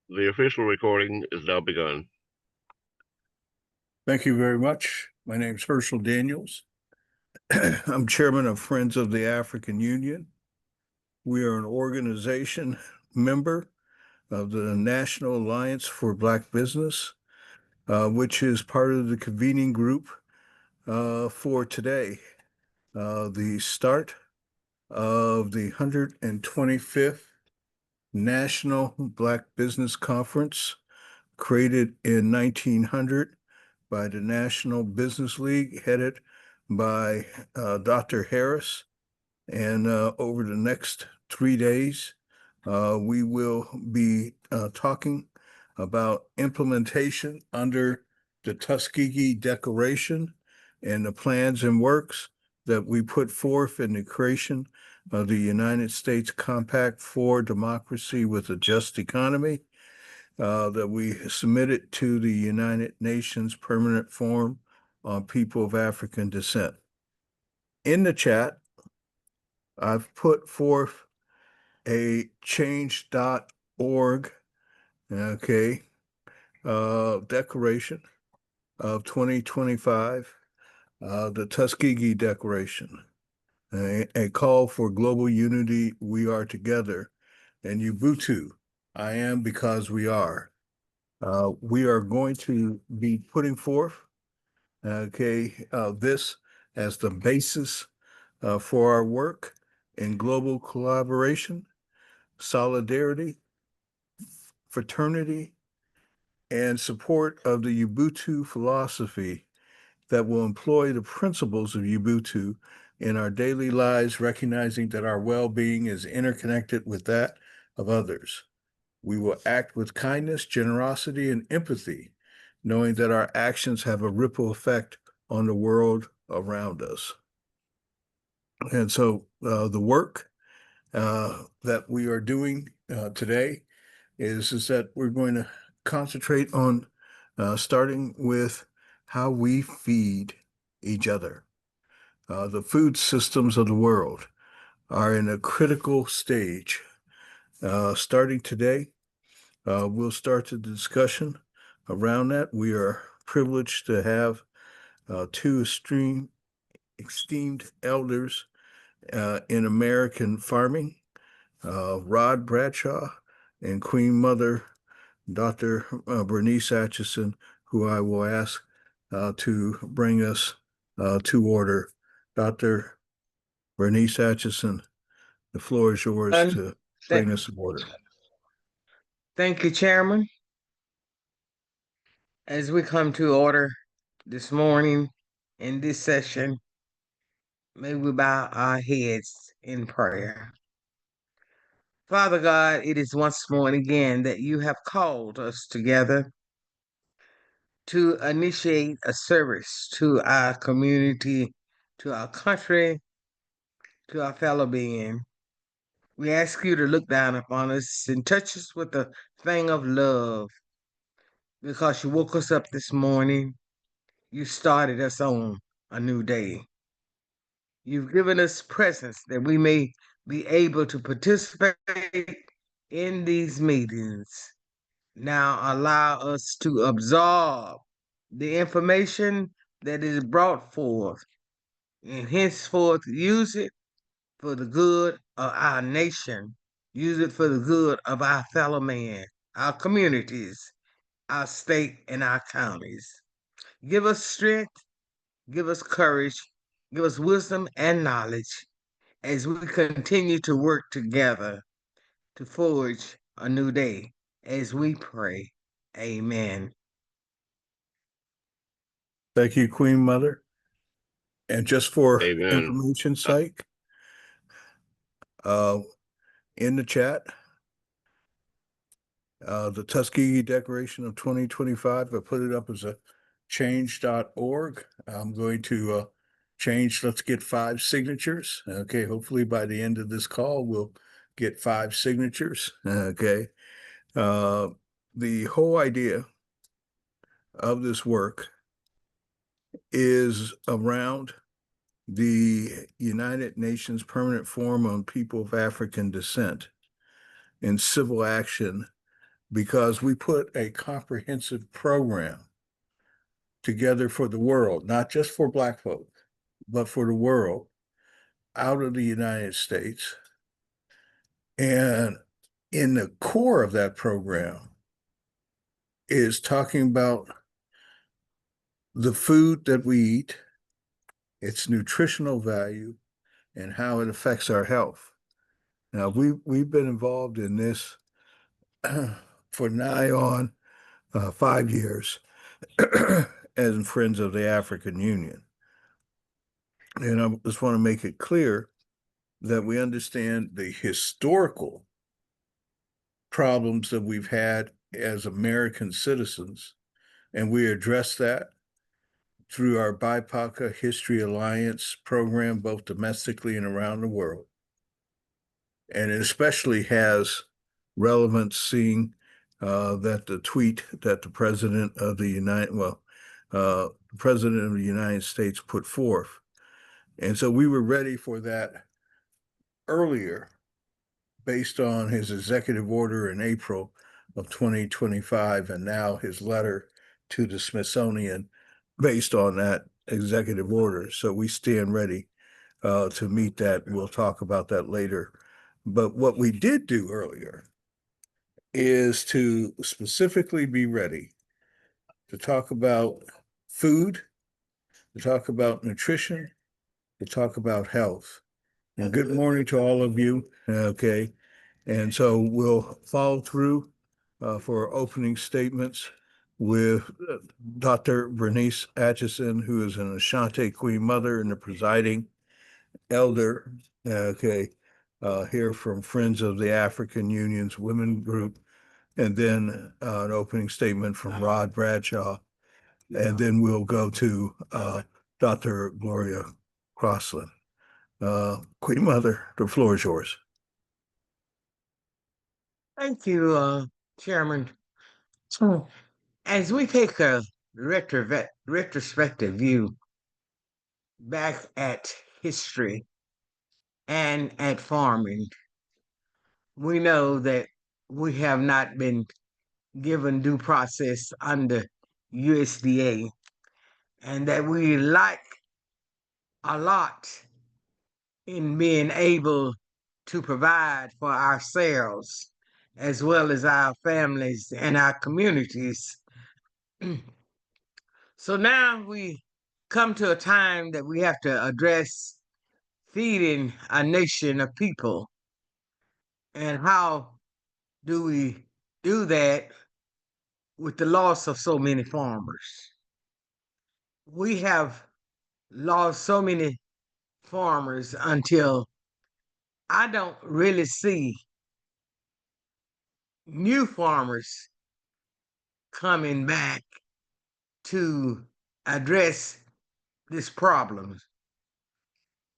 The official recording is now begun. Thank you very much. My name is Hershel Daniels. I'm chairman of Friends of the African Union. We are an organization member of the National Alliance for Black Business, which is part of the convening group for today, the start of the 125th National Black Business Conference, created in 1900 by the National Business League, headed by Dr. Harris. And over the next 3 days, we will be talking about implementation under the Tuskegee Declaration and the plans and works that we put forth in the creation of the United States Compact for Democracy with a Just Economy, that we submitted to the United Nations Permanent Forum on People of African Descent. In the chat, I've put forth a change.org, declaration of 2025, the Tuskegee Declaration, a call for global unity. We are together, and Ubuntu, I am because we are. We are going to be putting forth, this as the basis for our work in global collaboration, solidarity, fraternity, and support of the Ubuntu philosophy that will employ the principles of Ubuntu in our daily lives, recognizing that our well-being is interconnected with that of others. We will act with kindness, generosity, and empathy, knowing that our actions have a ripple effect on the world around us. And so the work that we are doing today is that we're going to concentrate on starting with how we feed each other. The food systems of the world are in a critical stage. Starting today, we'll start the discussion around that. We are privileged to have two esteemed elders in American farming, Rod Bradshaw and Queen Mother, Dr. Bernice Atchison, who I will ask to bring us to order. Dr. Bernice Atchison, the floor is yours to bring us to order. Thank you, Chairman. As we come to order this morning in this session, may we bow our heads in prayer. Father God, it is once more and again that you have called us together to initiate a service to our community, to our country, to our fellow being. We ask you to look down upon us and touch us with the thing of love, because you woke us up this morning. You started us on a new day. You've given us presence that we may be able to participate in these meetings. Now allow us to absorb the information that is brought forth, and henceforth use it for the good of our nation. Use it for the good of our fellow man, our communities, our state, and our counties. Give us strength, give us courage, give us wisdom and knowledge as we continue to work together to forge a new day. As we pray, amen. Thank you, Queen Mother. And just for Amen. information's sake, in the chat, the Tuskegee Declaration of 2025, I put it up as a change.org. I'm going to change, let's get 5 signatures. Okay, hopefully by the end of this call, we'll get 5 signatures. Okay. The whole idea of this work is around the United Nations Permanent Forum on People of African Descent and civil action because we put a comprehensive program together for the world, not just for Black folk, but for the world out of the United States. And in the core of that program is talking about the food that we eat, its nutritional value, and how it affects our health. Now, we've been involved in this for nigh on 5 years as Friends of the African Union. And I just want to make it clear that we understand the historical problems that we've had as American citizens, and we address that through our BIPOCA History Alliance program, both domestically and around the world. And it especially has relevance seeing that the tweet that the President of the United States put forth. And so we were ready for that earlier based on his executive order in April of 2025, and now his letter to the Smithsonian based on that executive order. So we stand ready to meet that. We'll talk about that later. But what we did do earlier is to specifically be ready to talk about food, to talk about nutrition, to talk about health. And good morning to all of you. Okay. And so we'll follow through for opening statements with Dr. Bernice Atchison, who is an Ashanti Queen Mother and the presiding elder, here from Friends of the African Union's Women Group, and then an opening statement from Rod Bradshaw, and then we'll go to Dr. Gloria Crossland. Queen Mother, the floor is yours. Thank you, Chairman. As we take a retrospective view back at history and at farming, we know that we have not been given due process under USDA, and that we lack a lot in being able to provide for ourselves as well as our families and our communities. So now we come to a time that we have to address feeding a nation of people. And how do we do that with the loss of so many farmers? We have lost so many farmers until I don't really see new farmers coming back to address this problem.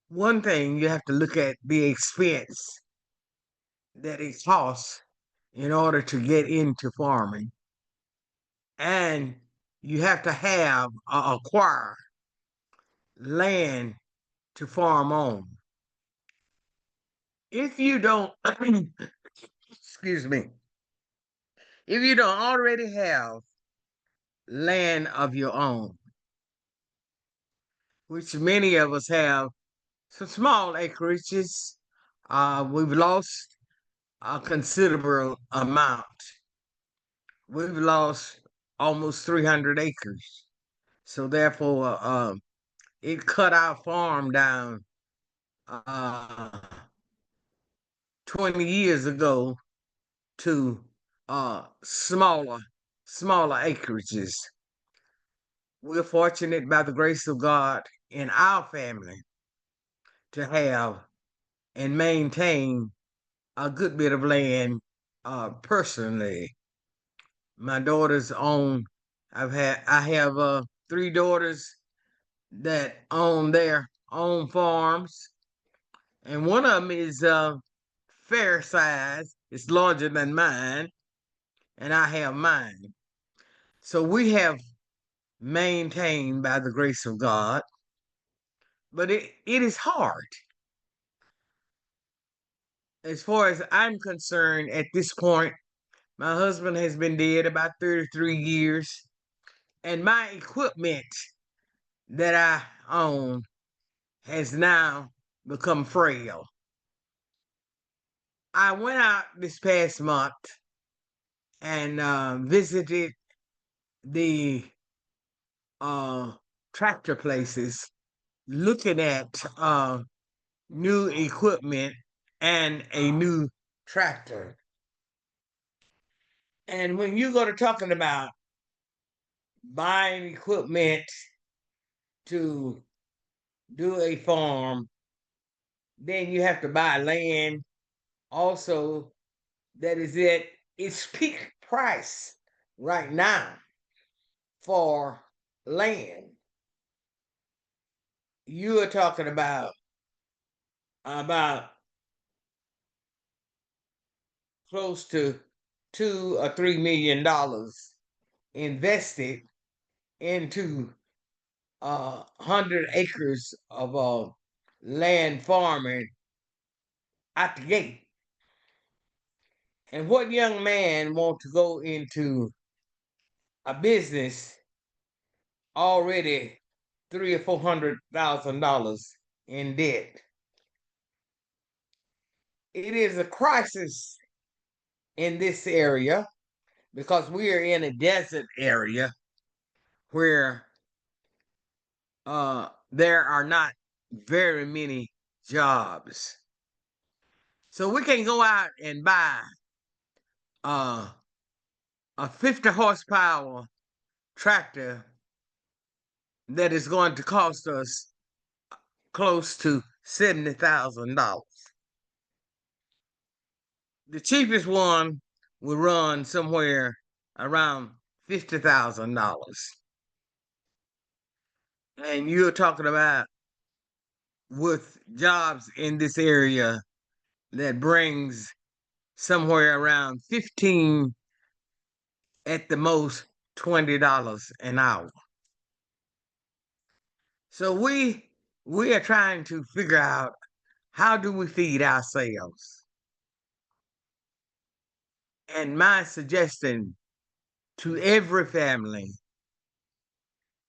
One thing, you have to look at the expense that it costs in order to get into farming. And you have to have acquire land to farm on. If you don't, excuse me, if you don't already have land of your own, which many of us have some small acreages, we've lost a considerable amount. We've lost almost 300 acres. So therefore, it cut our farm down 20 years ago to smaller acreages. We're fortunate by the grace of God in our family to have and maintain a good bit of land personally. My daughters own, I have 3 daughters that own their own farms, and one of them is fair size. It's larger than mine, and I have mine. So we have maintained by the grace of God, but it is hard. As far as I'm concerned at this point, My husband has been dead about 33 years, and my equipment that I own has now become frail. I went out this past month and visited the tractor places, looking at new equipment and a new tractor. And when you go to talking about buying equipment to do a farm, then you have to buy land also that is at its peak price right now for land. You are talking about close to $2 or $3 million invested into 100 acres of land farming at the gate. And what young man want to go into a business already $300,000 or $400,000 in debt? It is a crisis in this area because we are in a desert area where there are not very many jobs. So we can go out and buy a 50 horsepower tractor that is going to cost us close to $70,000. The cheapest one will run somewhere around $50,000. And you're talking about with jobs in this area that brings somewhere around 15, at the most $20 an hour. So we are trying to figure out, how do we feed ourselves? And my suggestion to every family,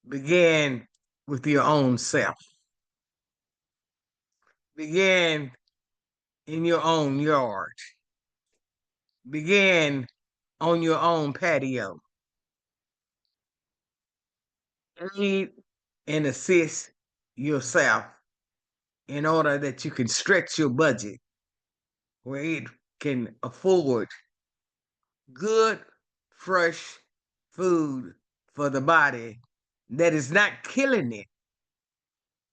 begin with your own self. Begin in your own yard. Begin on your own patio. Aid and assist yourself in order that you can stretch your budget where it can afford good, fresh food for the body that is not killing it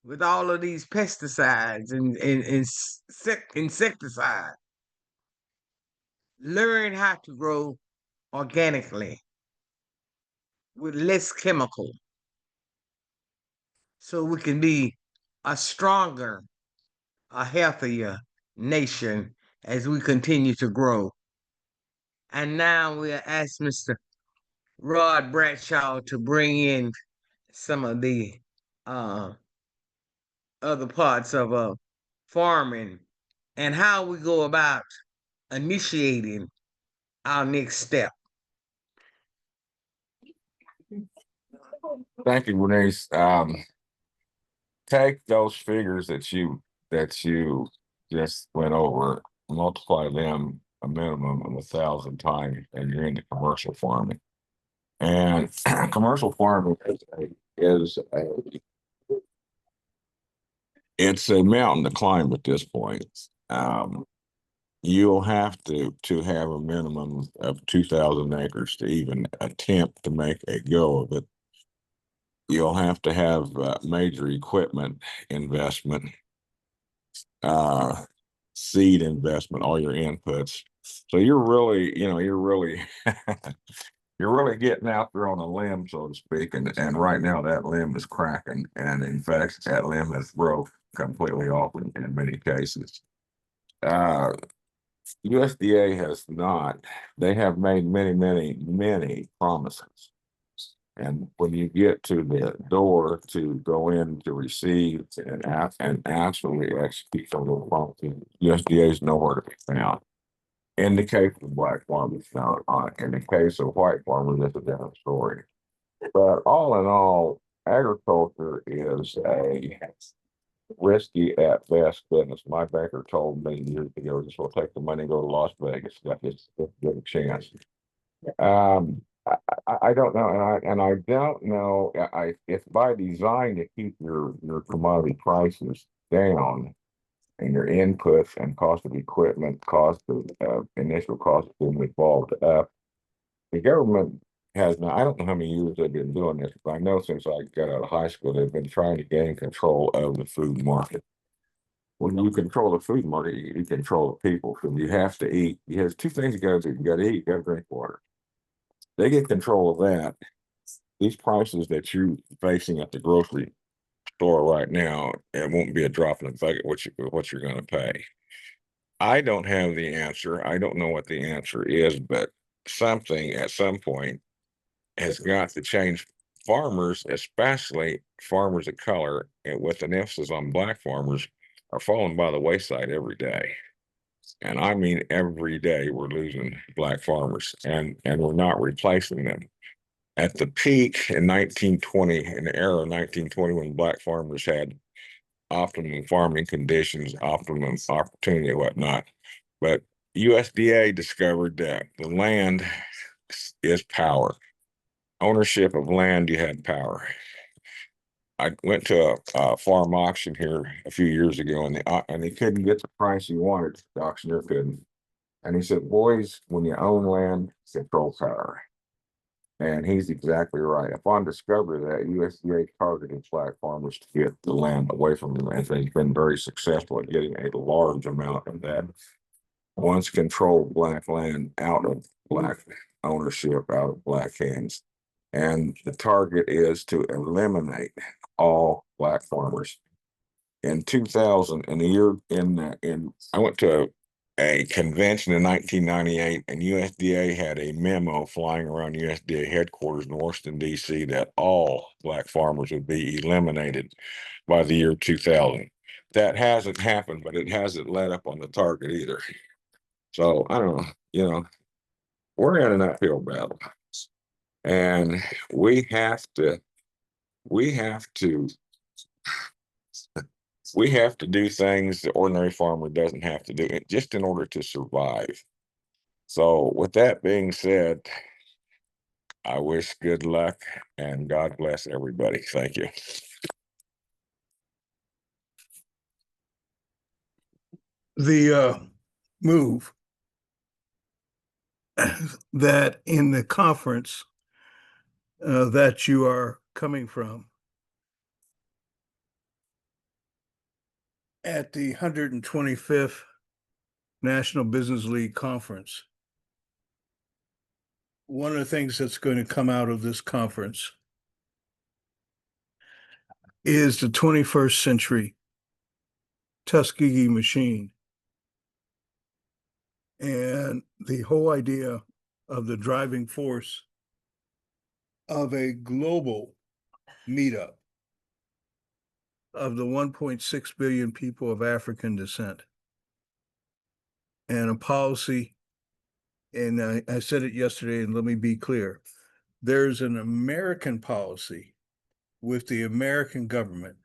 with all of these pesticides and insecticides. Learn how to grow organically with less chemical so we can be a stronger, a healthier nation as we continue to grow. And now we'll ask Mr. Rod Bradshaw to bring in some of the other parts of farming and how we go about initiating our next step. Thank you, Bernice. Take those figures that you just went over, multiply them a minimum of 1,000 times, and you're into commercial farming. And commercial farming it's a mountain to climb at this point. You'll have to have a minimum of 2,000 acres to even attempt to make a go of it. You'll have to have major equipment investment, seed investment, all your inputs. So you're really you're really getting out there on a limb, so to speak. And right now that limb is cracking. And in fact, that limb has broke completely off in many cases. USDA has not. They have made many promises. And when you get to the door to go in to receive and actually execute some of those promises, USDA is nowhere to be found. in the case of black farmers. Now, in the case of white farmers, that's a different story. But all in all, agriculture is a risky at best business. My banker told me years ago, just will take the money and go to Las Vegas. It's a good chance. I don't know, and I don't know. It's by design to keep your commodity prices down, and your inputs and cost of equipment, cost of initial cost of being involved up. The government has now, I don't know how many years they've been doing this, but I know since I got out of high school, they've been trying to gain control of the food market. When you control the food market, you control the people. So you have to eat. You have two things you got to do. You got to eat, you got to drink water. They get control of that. These prices that you're facing at the grocery store right now, it won't be a drop in the bucket what you're going to pay. I don't have the answer. I don't know what the answer is, but something at some point has got to change. Farmers, especially farmers of color, and with an emphasis on black farmers, are falling by the wayside every day. And I mean every day we're losing black farmers, and we're not replacing them. At the peak in 1920, in the era of 1920, when black farmers had optimum farming conditions, optimum opportunity, and whatnot. But USDA discovered that the land is power. Ownership of land, you had power. I went to a farm auction here a few years ago, and they couldn't get the price he wanted. The auctioneer couldn't. And he said, boys, when you own land, control power. And he's exactly right. Upon discovery that USDA targeted black farmers to get the land away from them, and they've been very successful at getting a large amount of that once controlled black land out of black ownership, out of black hands. And the target is to eliminate all black farmers. In 2000, I went to a convention in 1998, and USDA had a memo flying around USDA headquarters in Washington, D.C., that all black farmers would be eliminated by the year 2000. That hasn't happened, but it hasn't let up on the target either. So I don't know, we're in an uphill battle, and we have to do things the ordinary farmer doesn't have to do it just in order to survive. So with that being said, I wish good luck and God bless everybody. Thank you. The move that in the conference that you are coming from at the 125th National Business League Conference, one of the things that's going to come out of this conference is the 21st century Tuskegee machine. And the whole idea of the driving force of a global meetup of the 1.6 billion people of African descent, and a policy, and I said it yesterday, and let me be clear, there's an American policy with the American government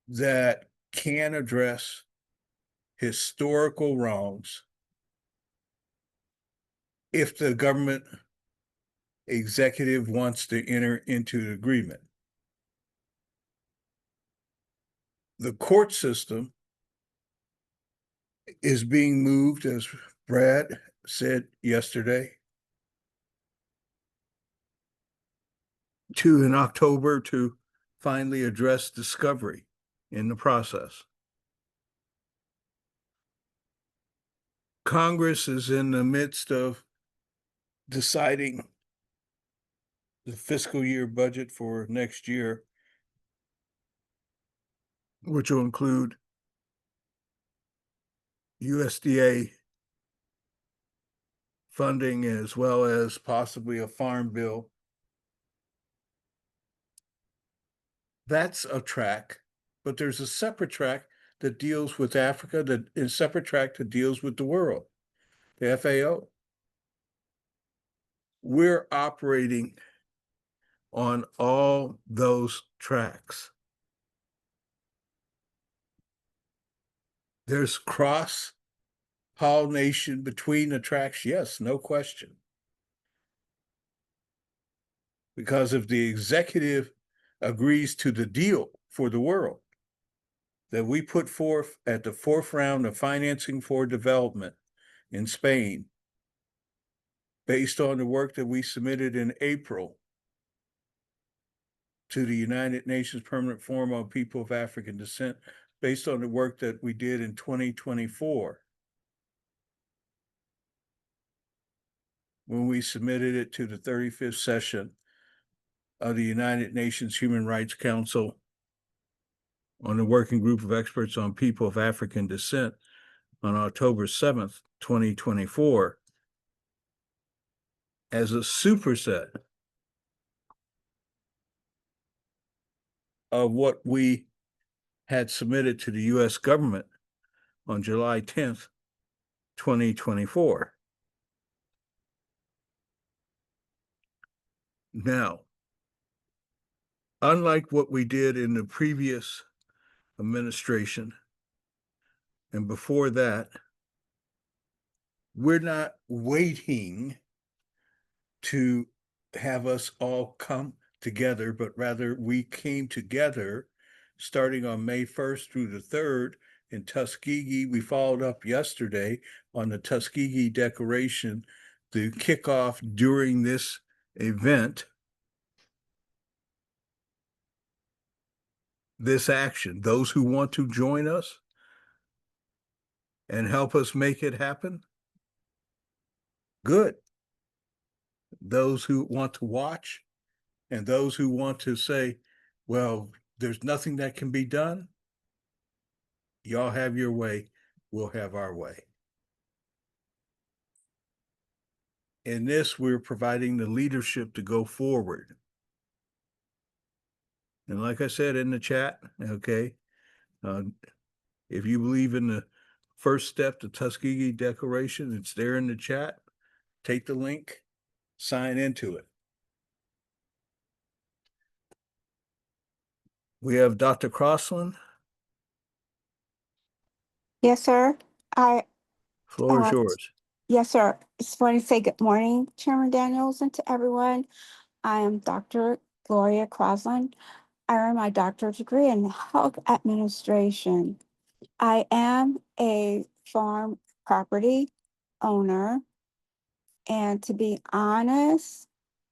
that can address historical wrongs if the government executive wants to enter into an agreement. The court system is being moved, as Brad said yesterday, to in October to finally address discovery in the process. Congress is in the midst of deciding the fiscal year budget for next year, which will include USDA funding as well as possibly a farm bill. That's a track, but there's a separate track that deals with Africa, that is a separate track that deals with the world, the FAO. We're operating on all those tracks. There's cross-pollination between the tracks, yes, no question. Because if the executive agrees to the deal for the world that we put forth at the fourth round of financing for development in Spain, based on the work that we submitted in April to the United Nations Permanent Forum on People of African Descent, based on the work that we did in 2024, when we submitted it to the 35th session of the United Nations Human Rights Council on the Working Group of Experts on People of African Descent on October 7th, 2024, as a superset of what we had submitted to the U.S. government on July 10th, 2024. Now, unlike what we did in the previous administration and before that, we're not waiting to have us all come together, but rather we came together starting on May 1st through the 3rd in Tuskegee. We followed up yesterday on the Tuskegee Declaration, the kickoff during this event, this action. Those who want to join us and help us make it happen, good. Those who want to watch and those who want to say, well, there's nothing that can be done, y'all have your way, we'll have our way. In this, we're providing the leadership to go forward. And like I said in the chat, okay, if you believe in the first step, the Tuskegee Declaration, it's there in the chat. Take the link, sign into it. We have Dr. Crossland. Yes, sir. Floor is yours. Yes, sir. Just want to say good morning, Chairman Daniels, and to everyone. I am Dr. Gloria Crosland. I earned my doctorate degree in health administration. I am a farm property owner. And to be honest,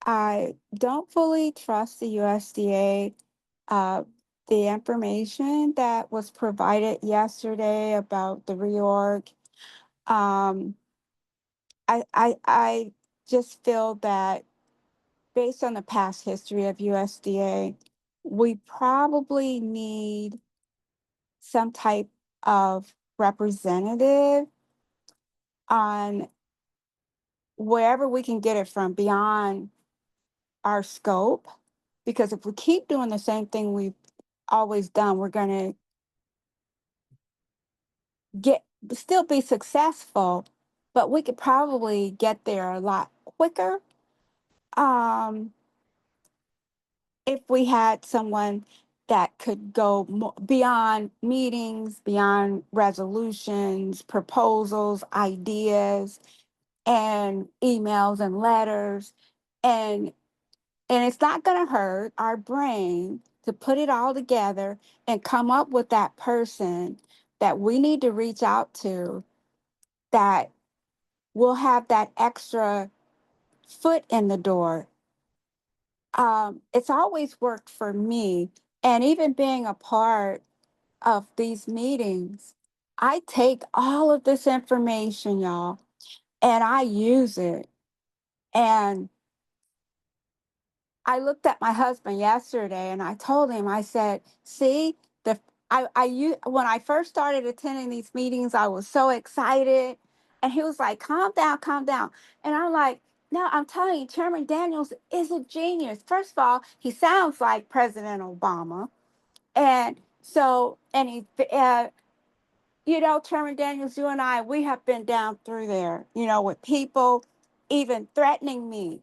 I don't fully trust the USDA. The information that was provided yesterday about the reorg, I just feel that based on the past history of USDA, we probably need some type of representative on wherever we can get it from beyond our scope. Because if we keep doing the same thing we've always done, we're going to still be successful, but we could probably get there a lot quicker if we had someone that could go beyond meetings, beyond resolutions, proposals, ideas, and emails and letters. And it's not going to hurt our brain to put it all together and come up with that person that we need to reach out to, that will have that extra foot in the door. It's always worked for me. And even being a part of these meetings, I take all of this information, y'all, and I use it. And I looked at my husband yesterday and I told him, I said, see, when I first started attending these meetings, I was so excited. And he was like, calm down, calm down. And I'm like, no, I'm telling you, Chairman Daniels is a genius. First of all, he sounds like President Obama. And so, and you know, Chairman Daniels, you and I, we have been down through there, you know, with people even threatening me,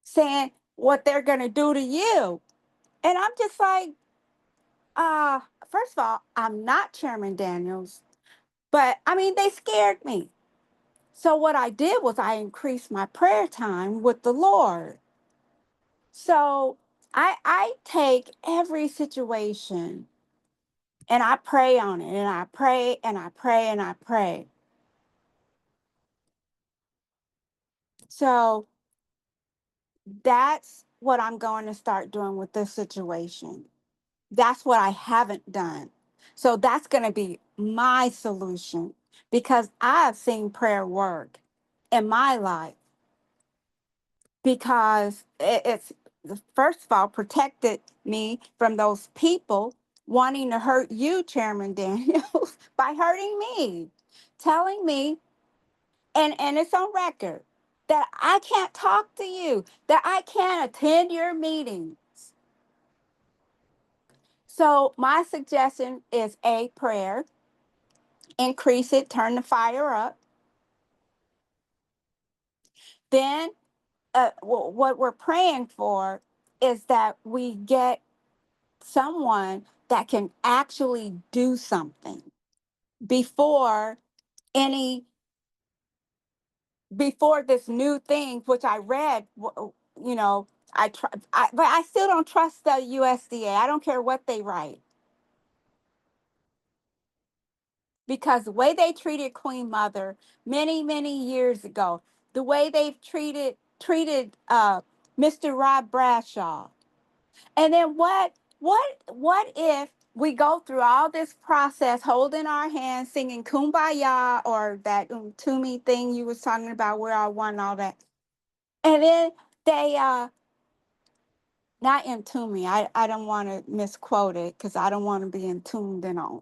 saying what they're going to do to you. And I'm just like, uh, first of all, I'm not Chairman Daniels, but I mean, they scared me. So what I did was I increased my prayer time with the Lord. So I take every situation and I pray on it, and I pray and I pray and I pray. So that's what I'm going to start doing with this situation. That's what I haven't done. So that's going to be my solution, because I've seen prayer work in my life, because it's, first of all, protected me from those people wanting to hurt you, Chairman Daniels, by hurting me, telling me, and it's on record, that I can't talk to you, that I can't attend your meetings. So my suggestion is a prayer, increase it, turn the fire up. Then what we're praying for is that we get someone that can actually do something before any before this new thing, which I read, you know, but I still don't trust the USDA. I don't care what they write, because the way they treated Queen Mother many years ago, the way they've treated Mr. Rob Bradshaw. And then what if we go through all this process, holding our hands, singing Kumbaya, or that Toomey thing you was talking about, where I won all that, and then they not entomb me. I don't want to misquote it, because I don't want to be entombed and on,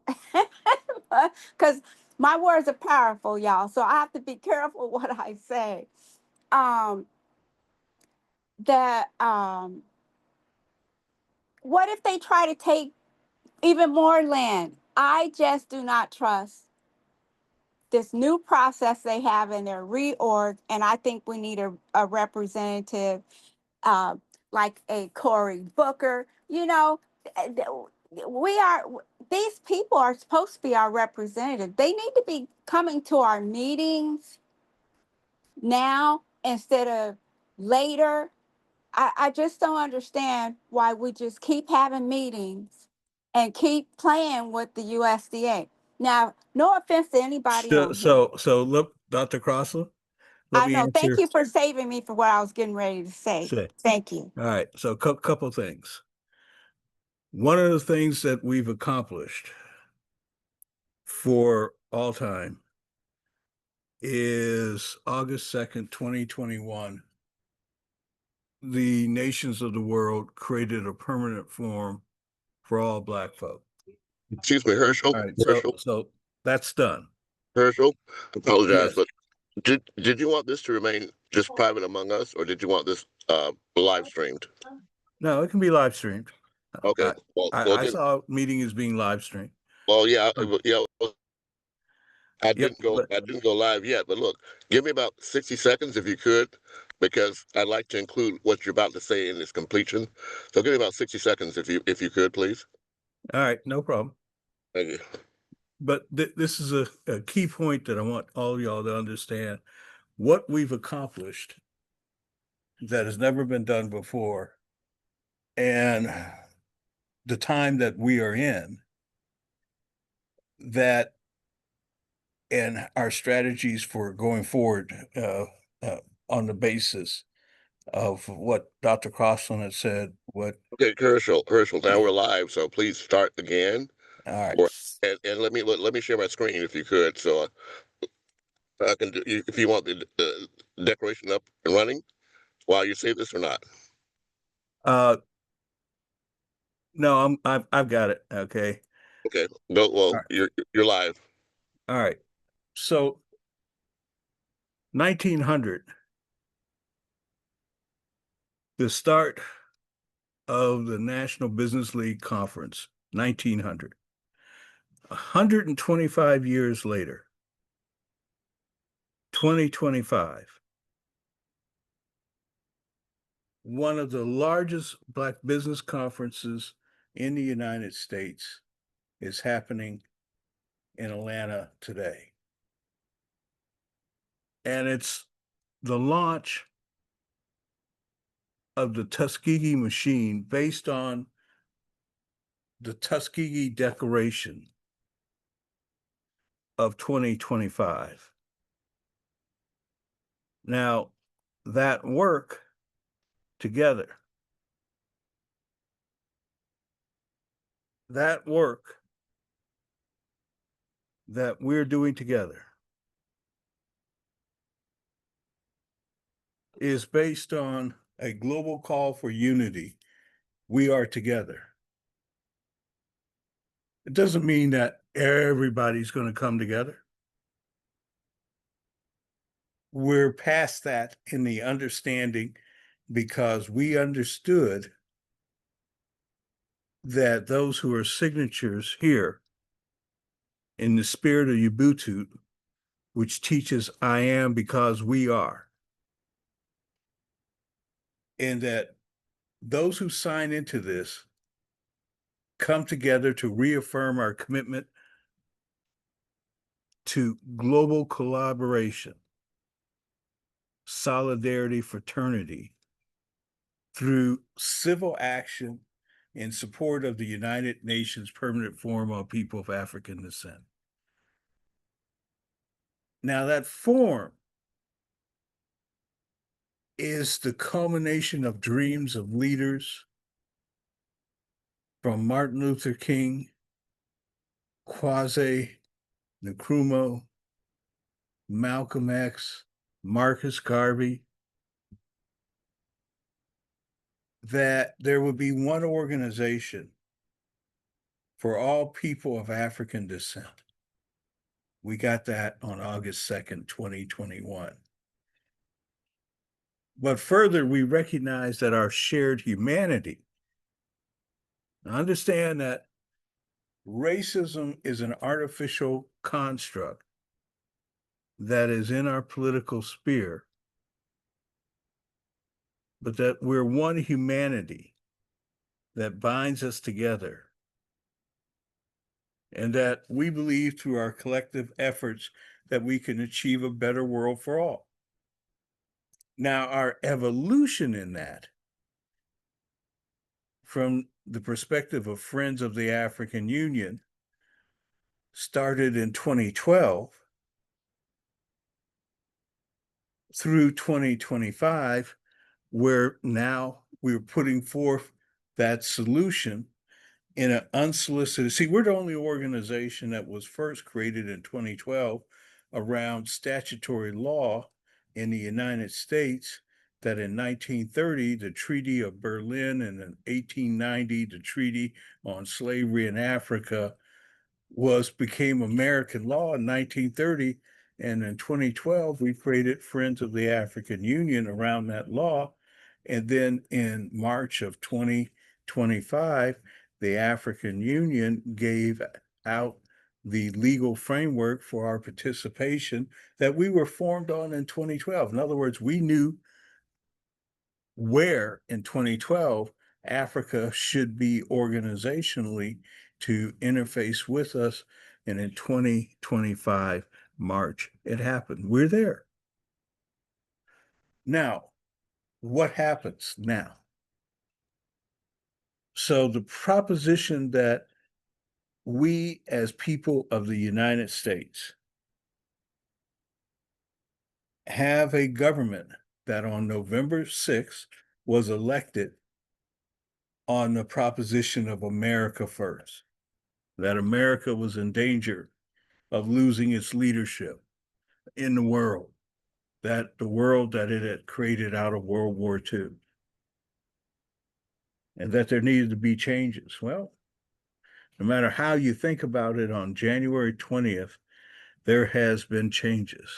because my words are powerful, y'all. So I have to be careful what I say. Um, that what if they try to take even more land? I just do not trust this new process they have in their reorg, and I think we need a representative, uh, like a Cory Booker. You know, we are these people are supposed to be our representative. They need to be coming to our meetings now instead of later. I just don't understand why we just keep having meetings and keep playing with the USDA. Now, no offense to anybody on here. So look, Dr. Crossland, let I me know. Thank answer. you for saving me for what I was getting ready to say. Say. Thank you. All right. So a couple things. One of the things that we've accomplished for all time is August 2nd, 2021. The nations of the world created a permanent form for all Black folk. Excuse me, Herschel. All right. Herschel. So that's done. Herschel. Apologize, Yes. but did you want this to remain just private among us, or did you want this live streamed? No, it can be live streamed. Okay. I saw a meeting is being live streamed. Well, yeah, yeah. I Yep. didn't go live yet, but look, give me about 60 seconds if you could, because I'd like to include what you're about to say in this completion. So give me about 60 seconds if you could, please. All right. No problem. Thank you. But this is a key point that I want all y'all to understand. What we've accomplished that has never been done before, and the time that we are in, that and our strategies for going forward on the basis of what Dr. Crossland had said. What? Okay, Herschel, now we're live, so please start again. All right. Or, and let me share my screen if you could, so I can do, if you want the declaration up and running while you say this or not. No, I've got it. Okay. Okay, go. Well, All right. you're live. All right. So 1900, the start of the National Business League Conference, 1900. 125 years later, 2025, one of the largest Black business conferences in the United States is happening in Atlanta today. And it's the launch of the Tuskegee machine based on the Tuskegee Declaration of 2025. Now, that work together, that work that we're doing together is based on a global call for unity. We are together. It doesn't mean that everybody's going to come together. We're past that in the understanding because we understood that those who are signatures here in the spirit of Ubuntu, which teaches I am because we are, and that those who sign into this come together to reaffirm our commitment to global collaboration, solidarity, fraternity, through civil action in support of the United Nations Permanent Forum on People of African Descent. Now, that forum is the culmination of dreams of leaders from Martin Luther King, Kwame Nkrumah, Malcolm X, Marcus Garvey, that there would be one organization for all people of African descent. We got that on August 2nd, 2021. But further, we recognize that our shared humanity, understand that racism is an artificial construct that is in our political sphere, but that we're one humanity that binds us together, and that we believe through our collective efforts that we can achieve a better world for all. Now, our evolution in that, from the perspective of Friends of the African Union, started in 2012 through 2025, where now we're putting forth that solution in an unsolicited. See, we're the only organization that was first created in 2012 around statutory law in the United States, that in 1930, the Treaty of Berlin, and in 1890, the Treaty on Slavery in Africa became American law in 1930. And in 2012, we created Friends of the African Union around that law. And then in March of 2025, the African Union gave out the legal framework for our participation that we were formed on in 2012. In other words, we knew where in 2012 Africa should be organizationally to interface with us. And in 2025, March, it happened. We're there. Now, what happens now? So the proposition that we as people of the United States have a government that on November 6th was elected on the proposition of America first, that America was in danger of losing its leadership in the world, that the world that it had created out of World War II, and that there needed to be changes. Well, no matter how you think about it, on January 20th, there has been changes.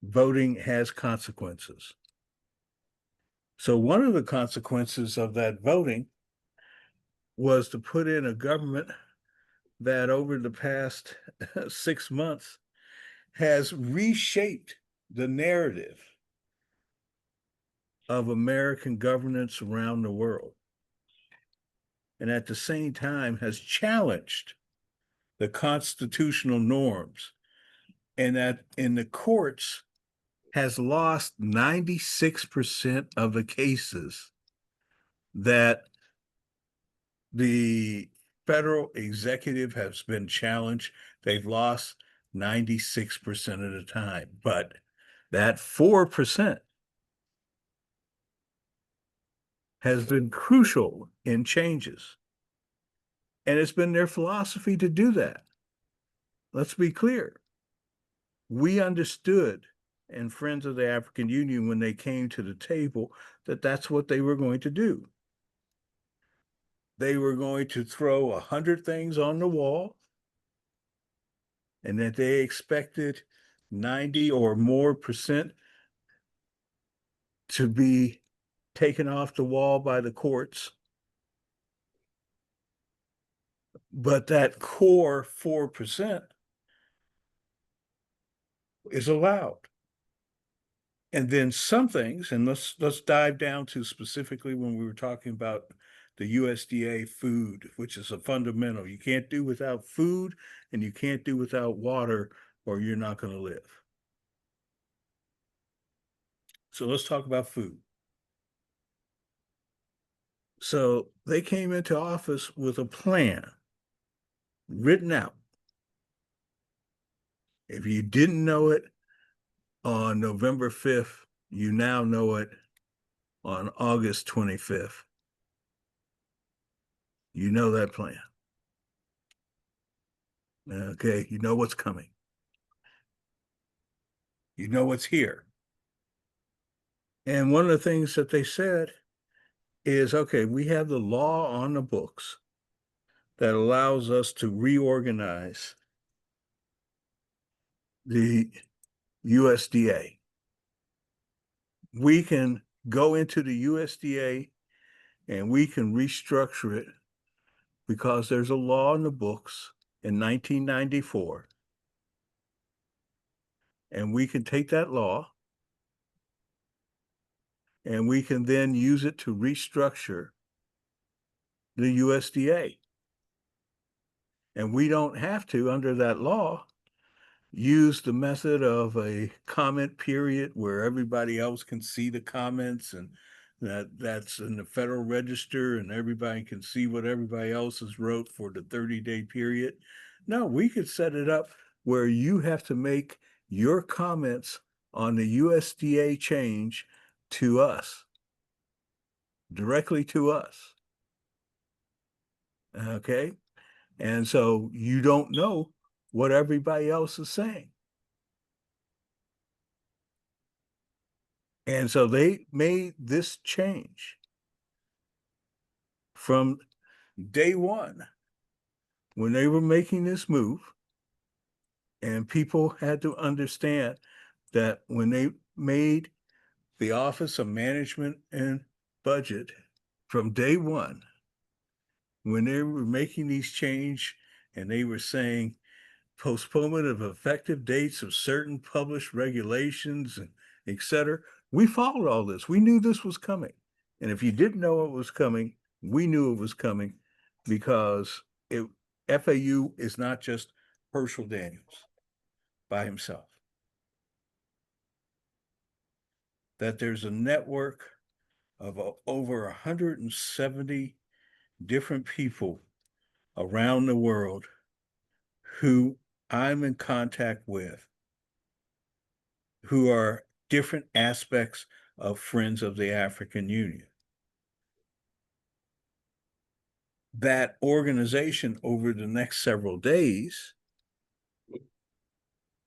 Voting has consequences. So one of the consequences of that voting was to put in a government that over the past 6 months has reshaped the narrative of American governance around the world, and at the same time has challenged the constitutional norms, and that in the courts has lost 96% of the cases that the federal executive has been challenged. They've lost 96% of the time, but that 4% has been crucial in changes. And it's been their philosophy to do that. Let's be clear. We understood, and Friends of the African Union, when they came to the table, that that's what they were going to do. They were going to throw 100 things on the wall, and that they expected 90 or more percent to be taken off the wall by the courts. But that core 4% is allowed. And then some things, and let's dive down to specifically when we were talking about the USDA food, which is a fundamental. You can't do without food, and you can't do without water, or you're not going to live. So let's talk about food. So they came into office with a plan written out. If you didn't know it on November 5th, you now know it on August 25th. You know that plan. Okay, you know what's coming. You know what's here. And one of the things that they said is, okay, we have the law on the books that allows us to reorganize the USDA. We can go into the USDA and we can restructure it because there's a law in the books in 1994. And we can take that law and we can then use it to restructure the USDA. And we don't have to, under that law, use the method of a comment period where everybody else can see the comments, and that's in the Federal Register and everybody can see what everybody else has wrote for the 30-day period. No, we could set it up where you have to make your comments on the USDA change to us, directly to us. Okay? And so you don't know what everybody else is saying. And so they made this change from day one when they were making this move. And people had to understand that when they made the Office of Management and Budget from day one, when they were making these changes and they were saying postponement of effective dates of certain published regulations and et cetera, we followed all this. We knew this was coming. And if you didn't know it was coming, we knew it was coming, because FAU is not just Hershel Daniels by himself. That there's a network of over 170 different people around the world who I'm in contact with, who are different aspects of Friends of the African Union. That organization over the next several days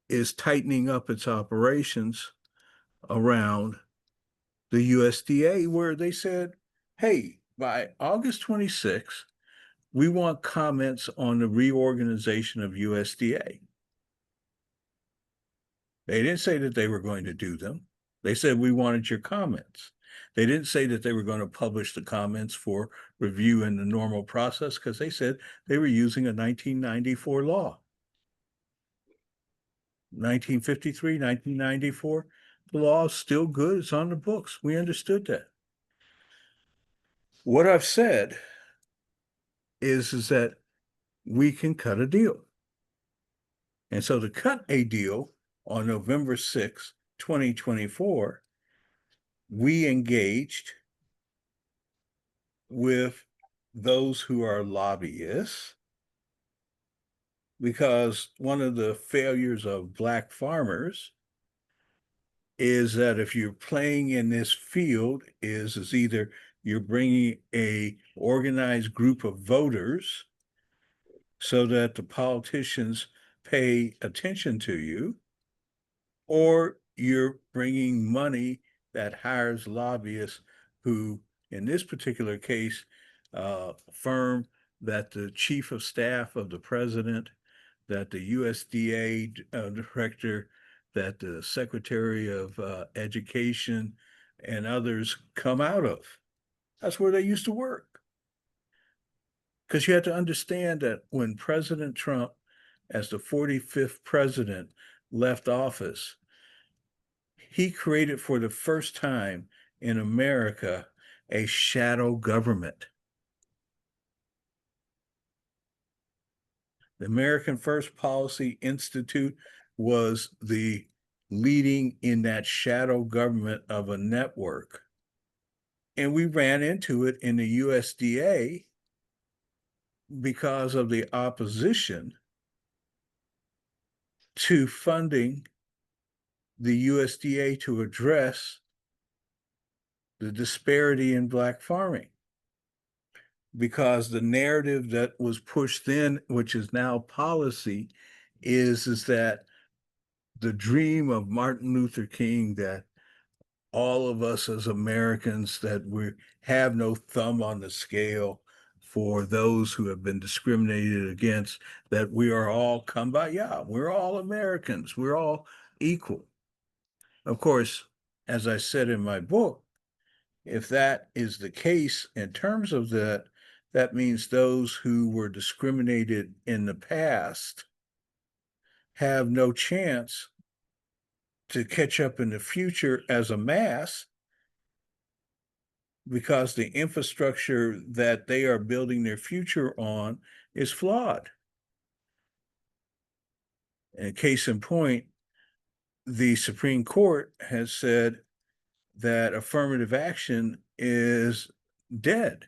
is tightening up its operations around the USDA, where they said, hey, by August 26th, we want comments on the reorganization of USDA. They didn't say that they were going to do them. They said, we wanted your comments. They didn't say that they were going to publish the comments for review in the normal process, because they said they were using a 1994 law. 1953, 1994, the law is still good. It's on the books. We understood that. What I've said is that we can cut a deal. And so to cut a deal on November 6, 2024, we engaged with those who are lobbyists, because one of the failures of Black farmers is that if you're playing in this field is either you're bringing a organized group of voters so that the politicians pay attention to you, or you're bringing money that hires lobbyists who, in this particular case, affirm that the chief of staff of the president, that the USDA director, that the Secretary of Education and others come out of. That's where they used to work. Because you have to understand that when President Trump, as the 45th president, left office, he created for the first time in America a shadow government. The American First Policy Institute was the leading in that shadow government of a network. And we ran into it in the USDA because of the opposition to funding the USDA to address the disparity in Black farming. Because the narrative that was pushed then, which is now policy, is that the dream of Martin Luther King, that all of us as Americans, that we have no thumb on the scale for those who have been discriminated against, that we are all kumbaya, we're all Americans, we're all equal. Of course, as I said in my book, if that is the case in terms of that, that means those who were discriminated in the past have no chance to catch up in the future as a mass, because the infrastructure that they are building their future on is flawed. And case in point, the Supreme Court has said that affirmative action is dead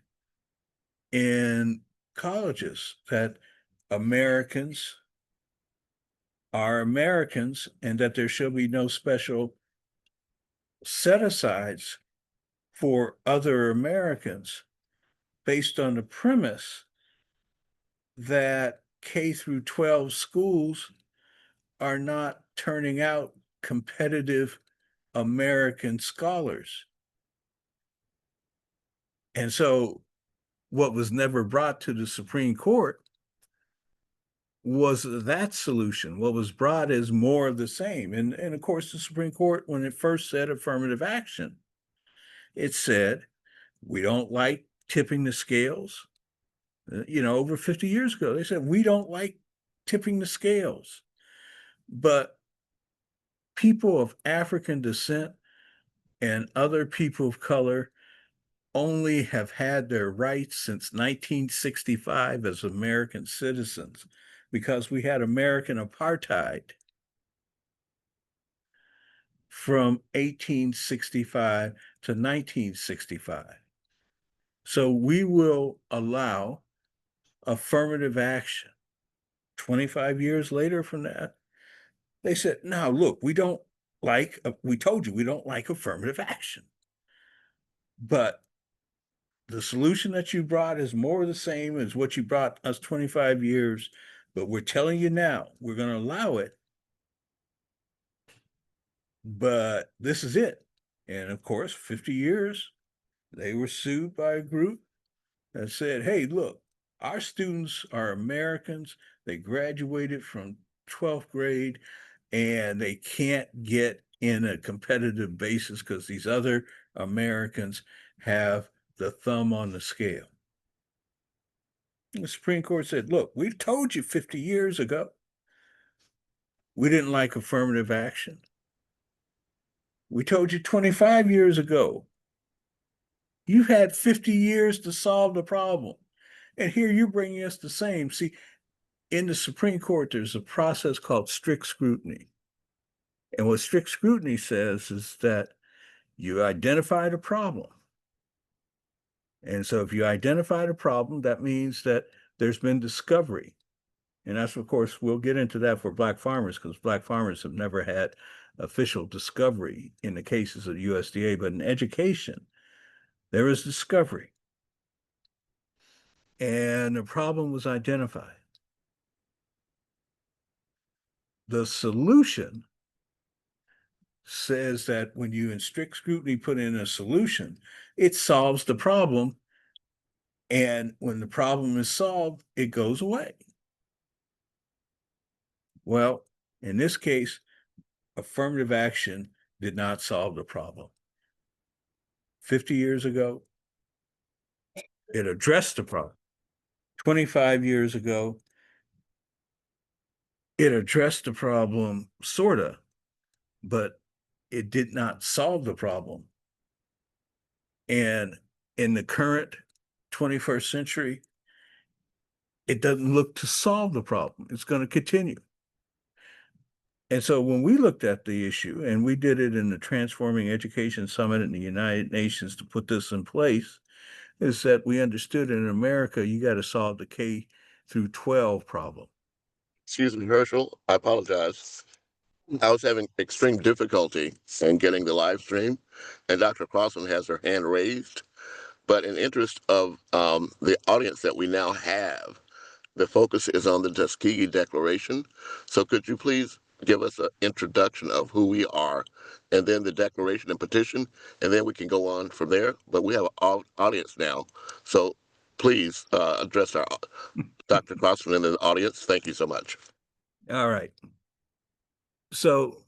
in colleges, that Americans are Americans, and that there shall be no special set-asides for other Americans, based on the premise that K through 12 schools are not turning out competitive American scholars. And so what was never brought to the Supreme Court was that solution. What was brought is more of the same. And of course, the Supreme Court, when it first said affirmative action, it said, we don't like tipping the scales. Over 50 years ago, they said, we don't like tipping the scales. But people of African descent and other people of color only have had their rights since 1965 as American citizens, because we had American apartheid from 1865 to 1965. So we will allow affirmative action. 25 years later from that, they said, now look, we told you we don't like affirmative action. But the solution that you brought is more of the same as what you brought us 25 years, but we're telling you now, we're going to allow it, but this is it. And of course, 50 years, they were sued by a group that said, hey, look, our students are Americans. They graduated from 12th grade and they can't get in a competitive basis because these other Americans have the thumb on the scale. The Supreme Court said, look, we've told you 50 years ago we didn't like affirmative action. We told you 25 years ago. You've had 50 years to solve the problem. And here you're bringing us the same. See, in the Supreme Court, there's a process called strict scrutiny. And what strict scrutiny says is that you identify the problem. And so if you identify the problem, that means that there's been discovery. And that's, of course, we'll get into that for Black farmers because Black farmers have never had official discovery in the cases of the USDA. But in education, there is discovery. And the problem was identified. The solution says that when you in strict scrutiny put in a solution, it solves the problem. And when the problem is solved, it goes away. Well, in this case, affirmative action did not solve the problem. 50 years ago, it addressed the problem. 25 years ago, it addressed the problem, sort of, but it did not solve the problem. And in the current 21st century, it doesn't look to solve the problem. It's going to continue. And so when we looked at the issue, and we did it in the Transforming Education Summit in the United Nations to put this in place, is that we understood in America, you got to solve the K through 12 problem. Excuse me, Herschel. I apologize. I was having extreme difficulty in getting the live stream, and Dr. Crossman has her hand raised. But in interest of the audience that we now have, the focus is on the Tuskegee Declaration. So could you please give us an introduction of who we are, and then the Declaration and Petition, and then we can go on from there. But we have an audience now. So please address our Dr. Crossman and the audience. Thank you so much. All right. So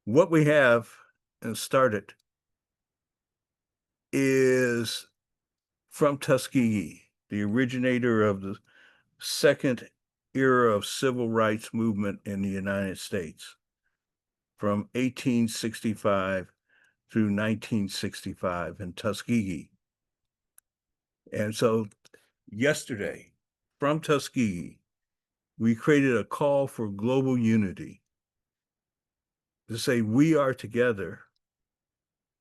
what we have and started is from Tuskegee, the originator of the second era of civil rights movement in the United States, from 1865 through 1965 in Tuskegee. And so yesterday, from Tuskegee, we created a call for global unity to say we are together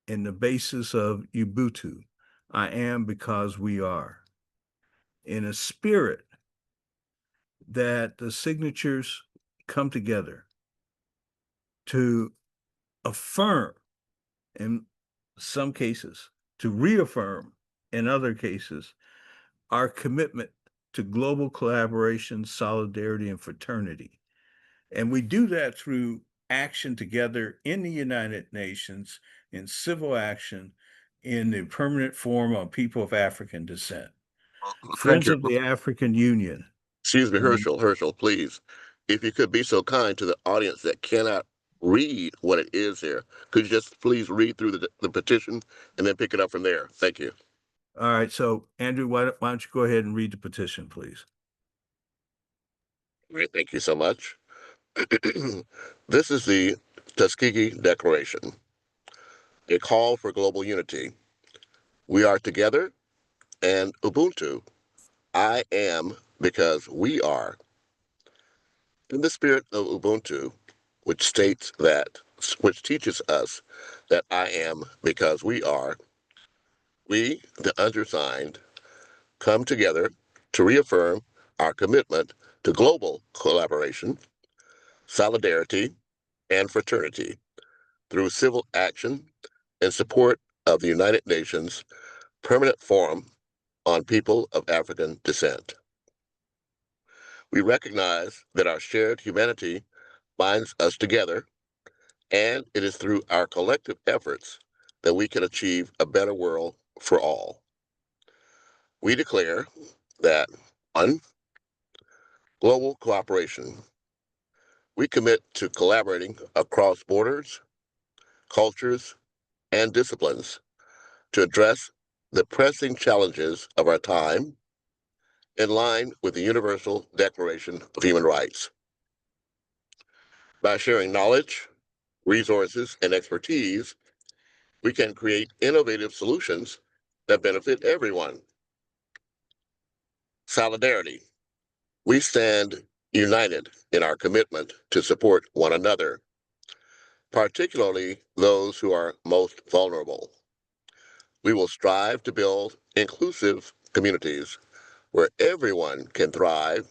in the basis of Ubuntu. I am because we are. In a spirit that the signatures come together to affirm in some cases, to reaffirm in other cases, our commitment to global collaboration, solidarity, and fraternity. And we do that through action together in the United Nations, in civil action, in the permanent forum on people of African descent. Friends of the African Union. Excuse me, Herschel, please. If you could be so kind to the audience that cannot read what it is here, could you just please read through the petition and then pick it up from there? Thank you. All right. So, Andrew, why don't you go ahead and read the petition, please? Great. Thank you so much. This is the Tuskegee Declaration, a call for global unity. We are together, and Ubuntu. I am because we are. In the spirit of Ubuntu, which teaches us that I am because we are, we, the undersigned, come together to reaffirm our commitment to global collaboration, solidarity, and fraternity through civil action in support of the United Nations Permanent Forum on People of African Descent. We recognize that our shared humanity binds us together, and it is through our collective efforts that we can achieve a better world for all. We declare that 1. Global cooperation. We commit to collaborating across borders, cultures, and disciplines to address the pressing challenges of our time in line with the Universal Declaration of Human Rights. By sharing knowledge, resources, and expertise, we can create innovative solutions that benefit everyone. Solidarity. We stand united in our commitment to support one another, particularly those who are most vulnerable. We will strive to build inclusive communities where everyone can thrive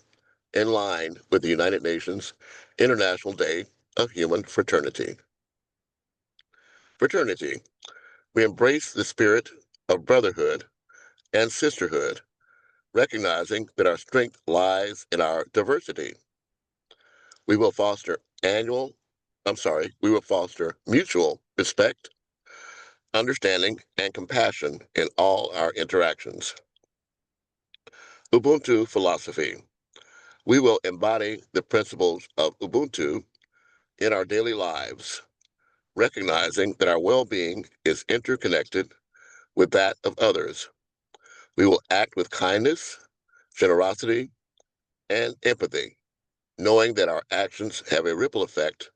in line with the United Nations International Day of Human Fraternity. Fraternity. We embrace the spirit of brotherhood and sisterhood, recognizing that our strength lies in our diversity. We will foster mutual respect, understanding, and compassion in all our interactions. Ubuntu philosophy. We will embody the principles of Ubuntu in our daily lives, recognizing that our well-being is interconnected with that of others. We will act with kindness, generosity, and empathy, knowing that our actions have a ripple effect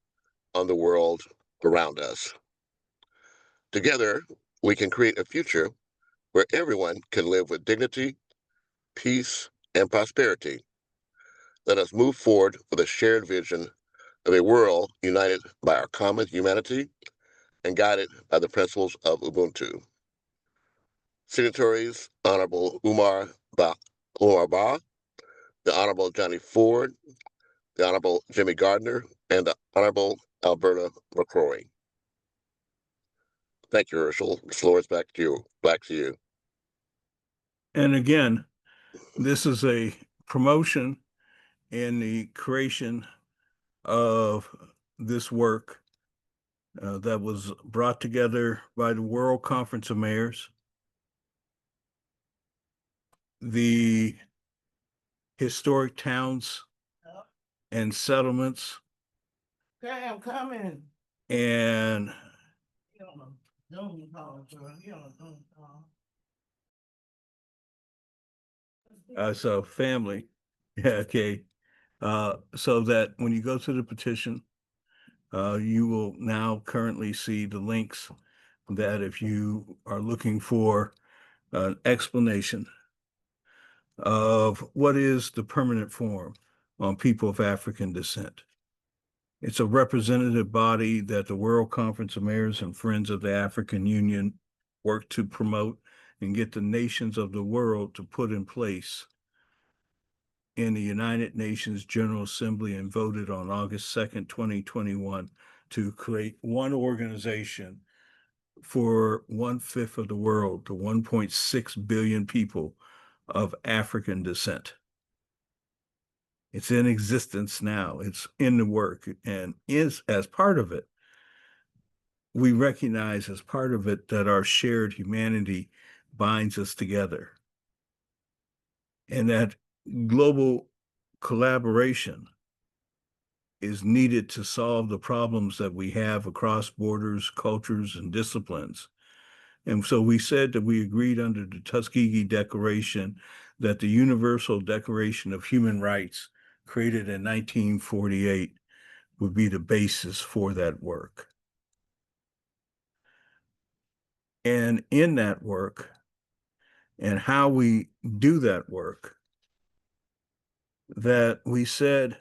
on the world around us. Together, we can create a future where everyone can live with dignity, peace, and prosperity. Let us move forward with a shared vision of a world united by our common humanity and guided by the principles of Ubuntu. Signatories, Honorable Umar Ba, the Honorable Johnny Ford, the Honorable Jimmy Gardner, and the Honorable Alberta McCrory. Thank you, Hershel. The floor is back to you. Back to you. And again, this is a promotion in the creation of this work that was brought together by the World Conference of Mayors, the historic towns and settlements, Okay, I'm coming. and so family. Yeah, okay. So that when you go to the petition, you will now currently see the links that if you are looking for an explanation of what is the permanent form on people of African descent. It's a representative body that the World Conference of Mayors and Friends of the African Union work to promote and get the nations of the world to put in place in the United Nations General Assembly and voted on August 2nd, 2021, to create one organization for 1/5 of the world, the 1.6 billion people of African descent. It's in existence now. It's in the work, and is as part of it, we recognize as part of it that our shared humanity binds us together, and that global collaboration is needed to solve the problems that we have across borders, cultures, and disciplines. And so we said that we agreed under the Tuskegee Declaration that the Universal Declaration of Human Rights, created in 1948, would be the basis for that work. And in that work, and how we do that work, that we said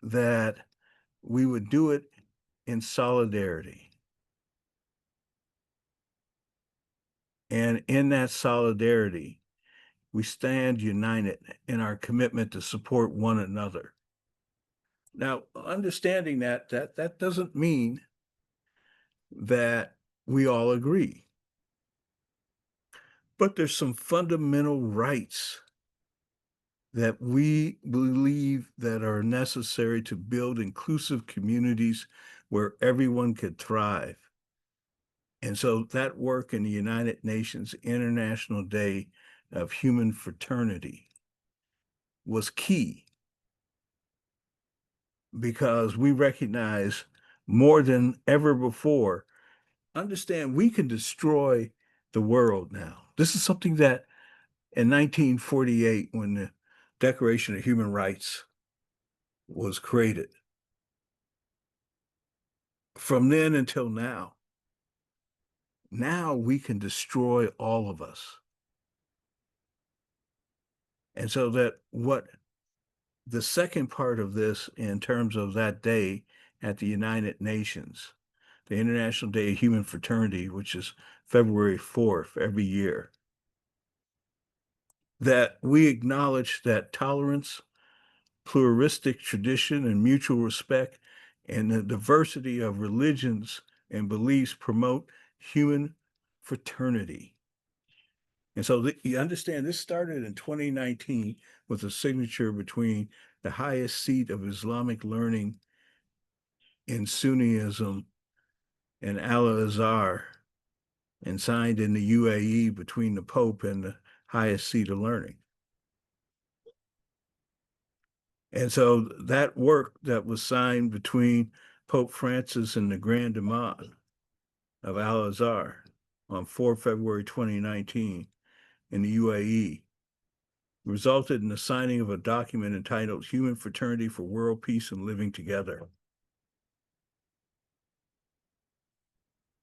that we would do it in solidarity. And in that solidarity, we stand united in our commitment to support one another. Now, understanding that doesn't mean that we all agree. But there's some fundamental rights that we believe that are necessary to build inclusive communities where everyone could thrive. And so that work in the United Nations International Day of Human Fraternity was key. because we recognize more than ever before, understand we can destroy the world now. This is something that in 1948, when the Declaration of Human Rights was created, from then until now we can destroy all of us. And so that what the second part of this, in terms of that day at the United Nations, the International Day of Human Fraternity, which is February 4th every year, that we acknowledge that tolerance, pluralistic tradition, and mutual respect, and the diversity of religions and beliefs promote human fraternity. And so you understand this started in 2019 with a signature between the highest seat of Islamic learning in Sunnism and Al-Azhar, and signed in the UAE between the Pope and the highest seat of learning. And so that work that was signed between Pope Francis and the Grand Imam of Al-Azhar on 4 February 2019 in the UAE resulted in the signing of a document entitled Human Fraternity for World Peace and Living Together.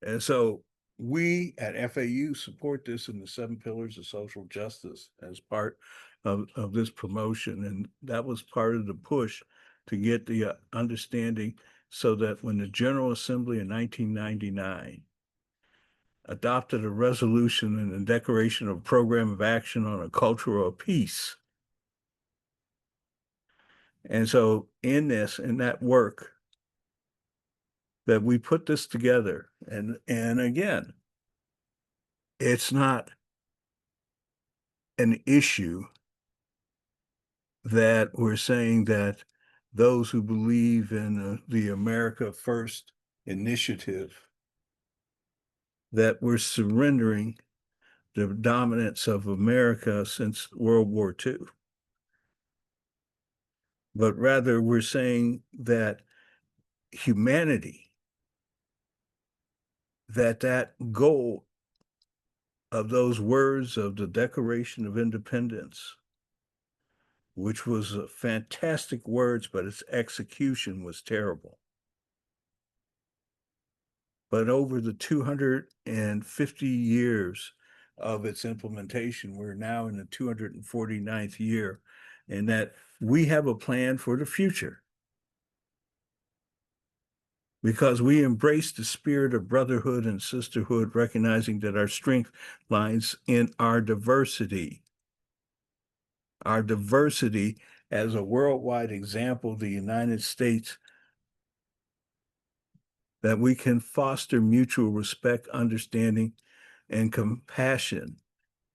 And so we at FAU support this in the 7 pillars of social justice as part of this promotion. And that was part of the push to get the understanding, so that when the General Assembly in 1999 adopted a resolution and a declaration of program of action on a culture of peace. And so in that work, that we put this together, and again, it's not an issue that we're saying that those who believe in the America First initiative, that we're surrendering the dominance of America since World War II. But rather we're saying that humanity, that goal of those words of the Declaration of Independence, which was fantastic words, but its execution was terrible. But over the 250 years of its implementation, we're now in the 249th year, and that we have a plan for the future, because we embrace the spirit of brotherhood and sisterhood, recognizing that our strength lies in our diversity. Our diversity as a worldwide example, the United States, that we can foster mutual respect, understanding, and compassion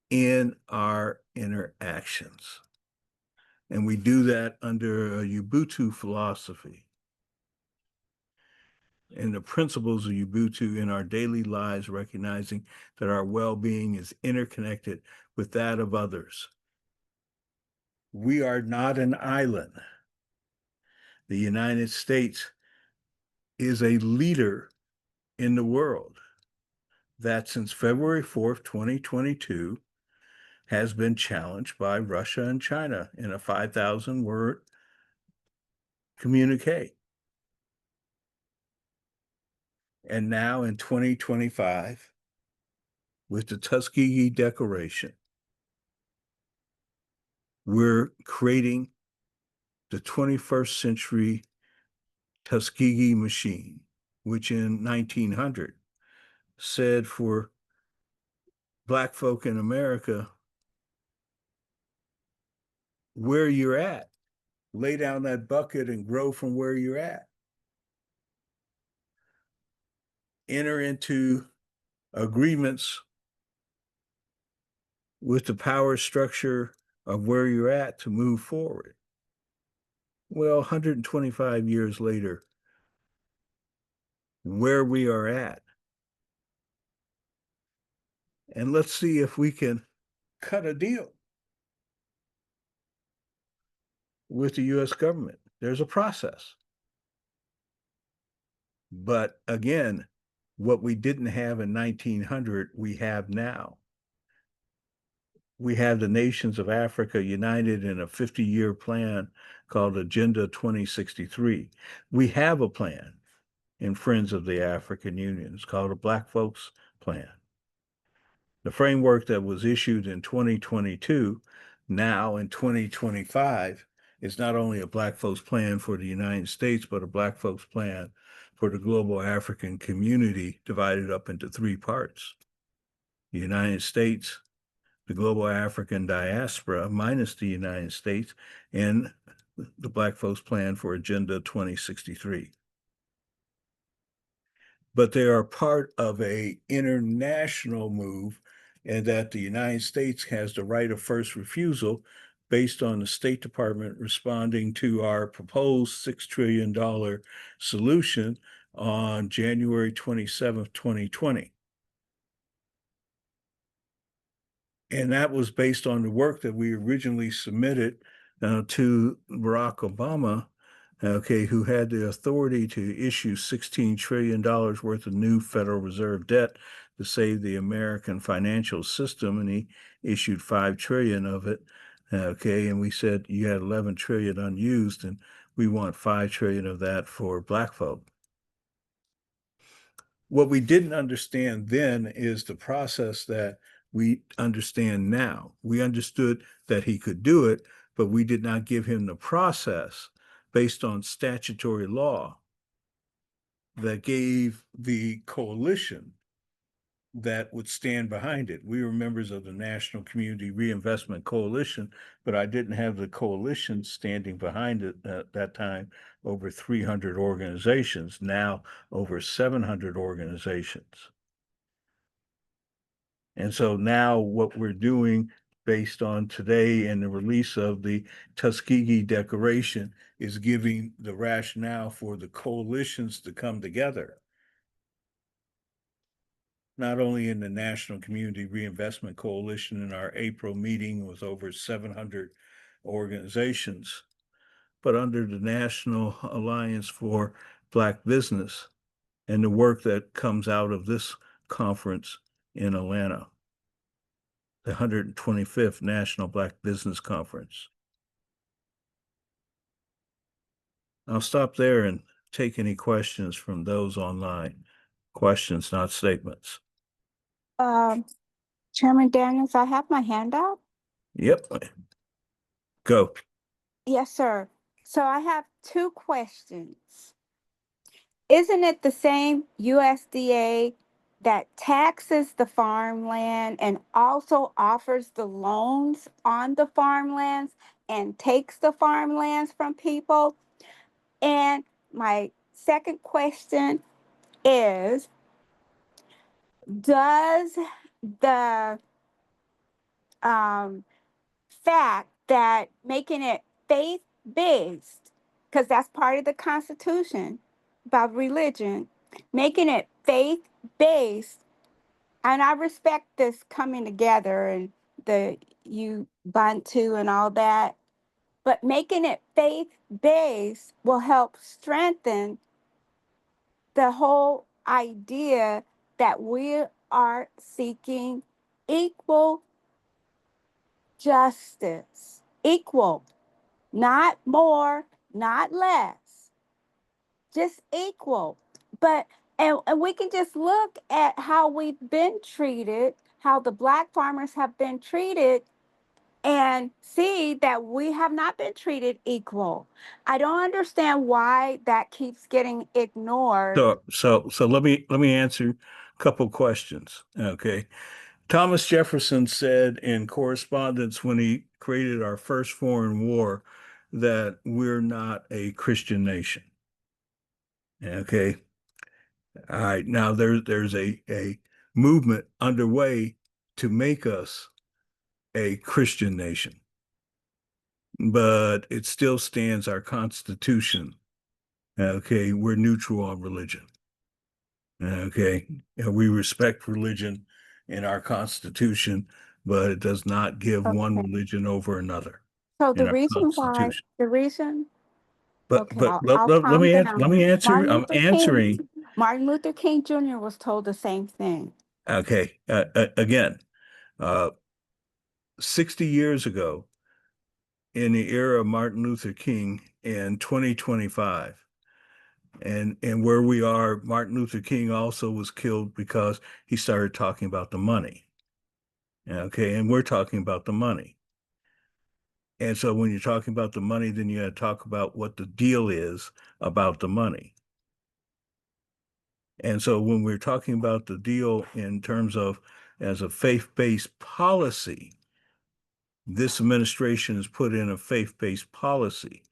in our interactions. And we do that under a Ubuntu philosophy and the principles of Ubuntu in our daily lives, recognizing that our well-being is interconnected with that of others. We are not an island. The United States is a leader in the world that since February 4th, 2022, has been challenged by Russia and China in a 5,000-word communique. And now in 2025, with the Tuskegee Declaration, we're creating the 21st century Tuskegee machine, which in 1900 said for Black folk in America, where you're at, lay down that bucket and grow from where you're at. Enter into agreements with the power structure of where you're at to move forward. Well, 125 years later, where we are at, and let's see if we can cut a deal with the US government. There's a process. But again, what we didn't have in 1900, we have now. We have the nations of Africa united in a 50-year plan called Agenda 2063. We have a plan in Friends of the African Union. It's called a Black Folks Plan. The framework that was issued in 2022, now in 2025, is not only a Black Folks Plan for the United States, but a Black Folks Plan for the global African community, divided up into three parts: the United States, the global African diaspora minus the United States, and the Black Folks Plan for Agenda 2063. But they are part of an international move, and that the United States has the right of first refusal based on the State Department responding to our proposed $6 trillion solution on January 27th, 2020. And that was based on the work that we originally submitted to Barack Obama, who had the authority to issue $16 trillion worth of new Federal Reserve debt to save the American financial system. And he issued $5 trillion of it. And we said you had 11 trillion unused, and we want 5 trillion of that for Black folk. What we didn't understand then is the process that we understand now. We understood that he could do it, but we did not give him the process based on statutory law that gave the coalition that would stand behind it. We were members of the National Community Reinvestment Coalition, but I didn't have the coalition standing behind it at that time. Over 300 organizations, now over 700 organizations. And so now what we're doing based on today and the release of the Tuskegee Declaration is giving the rationale for the coalitions to come together. Not only in the National Community Reinvestment Coalition in our April meeting with over 700 organizations, but under the National Alliance for Black Business and the work that comes out of this conference in Atlanta, the 125th National Black Business Conference. I'll stop there and take any questions from those online. Questions, not statements. Chairman Daniels, I have my hand up. Yep. Go. Yes, sir. So I have two questions. Isn't it the same USDA that taxes the farmland and also offers the loans on the farmlands and takes the farmlands from people? And my second question is, does the fact that making it faith-based, because that's part of the Constitution about religion, making it faith-based, and I respect this coming together and the Ubuntu and all that, but making it faith-based will help strengthen the whole idea that we are seeking equal justice, equal, not more, not less, just equal. But and we can just look at how we've been treated, how the Black farmers have been treated, and see that we have not been treated equal. I don't understand why that keeps getting ignored. So let me answer a couple questions. Okay. Thomas Jefferson said in correspondence when he created our first foreign war that we're not a Christian nation. Okay. All right. Now there's a movement underway to make us a Christian nation, but it still stands our Constitution. Okay. We're neutral on religion. Okay. And we respect religion in our Constitution, but it does not give one religion over another. So in the our reason why, Constitution. the reason, But okay, let I'll me calm let me down. answer. I'm Martin Luther King, answering. Martin Luther King Jr. was told the same thing. Okay. Again, 60 years ago, in the era of Martin Luther King in 2025, and where we are, Martin Luther King also was killed because he started talking about the money. Okay, and we're talking about the money. And so when you're talking about the money, then you got to talk about what the deal is about the money. And so when we're talking about the deal in terms of as a faith-based policy, this administration has put in a faith-based policy.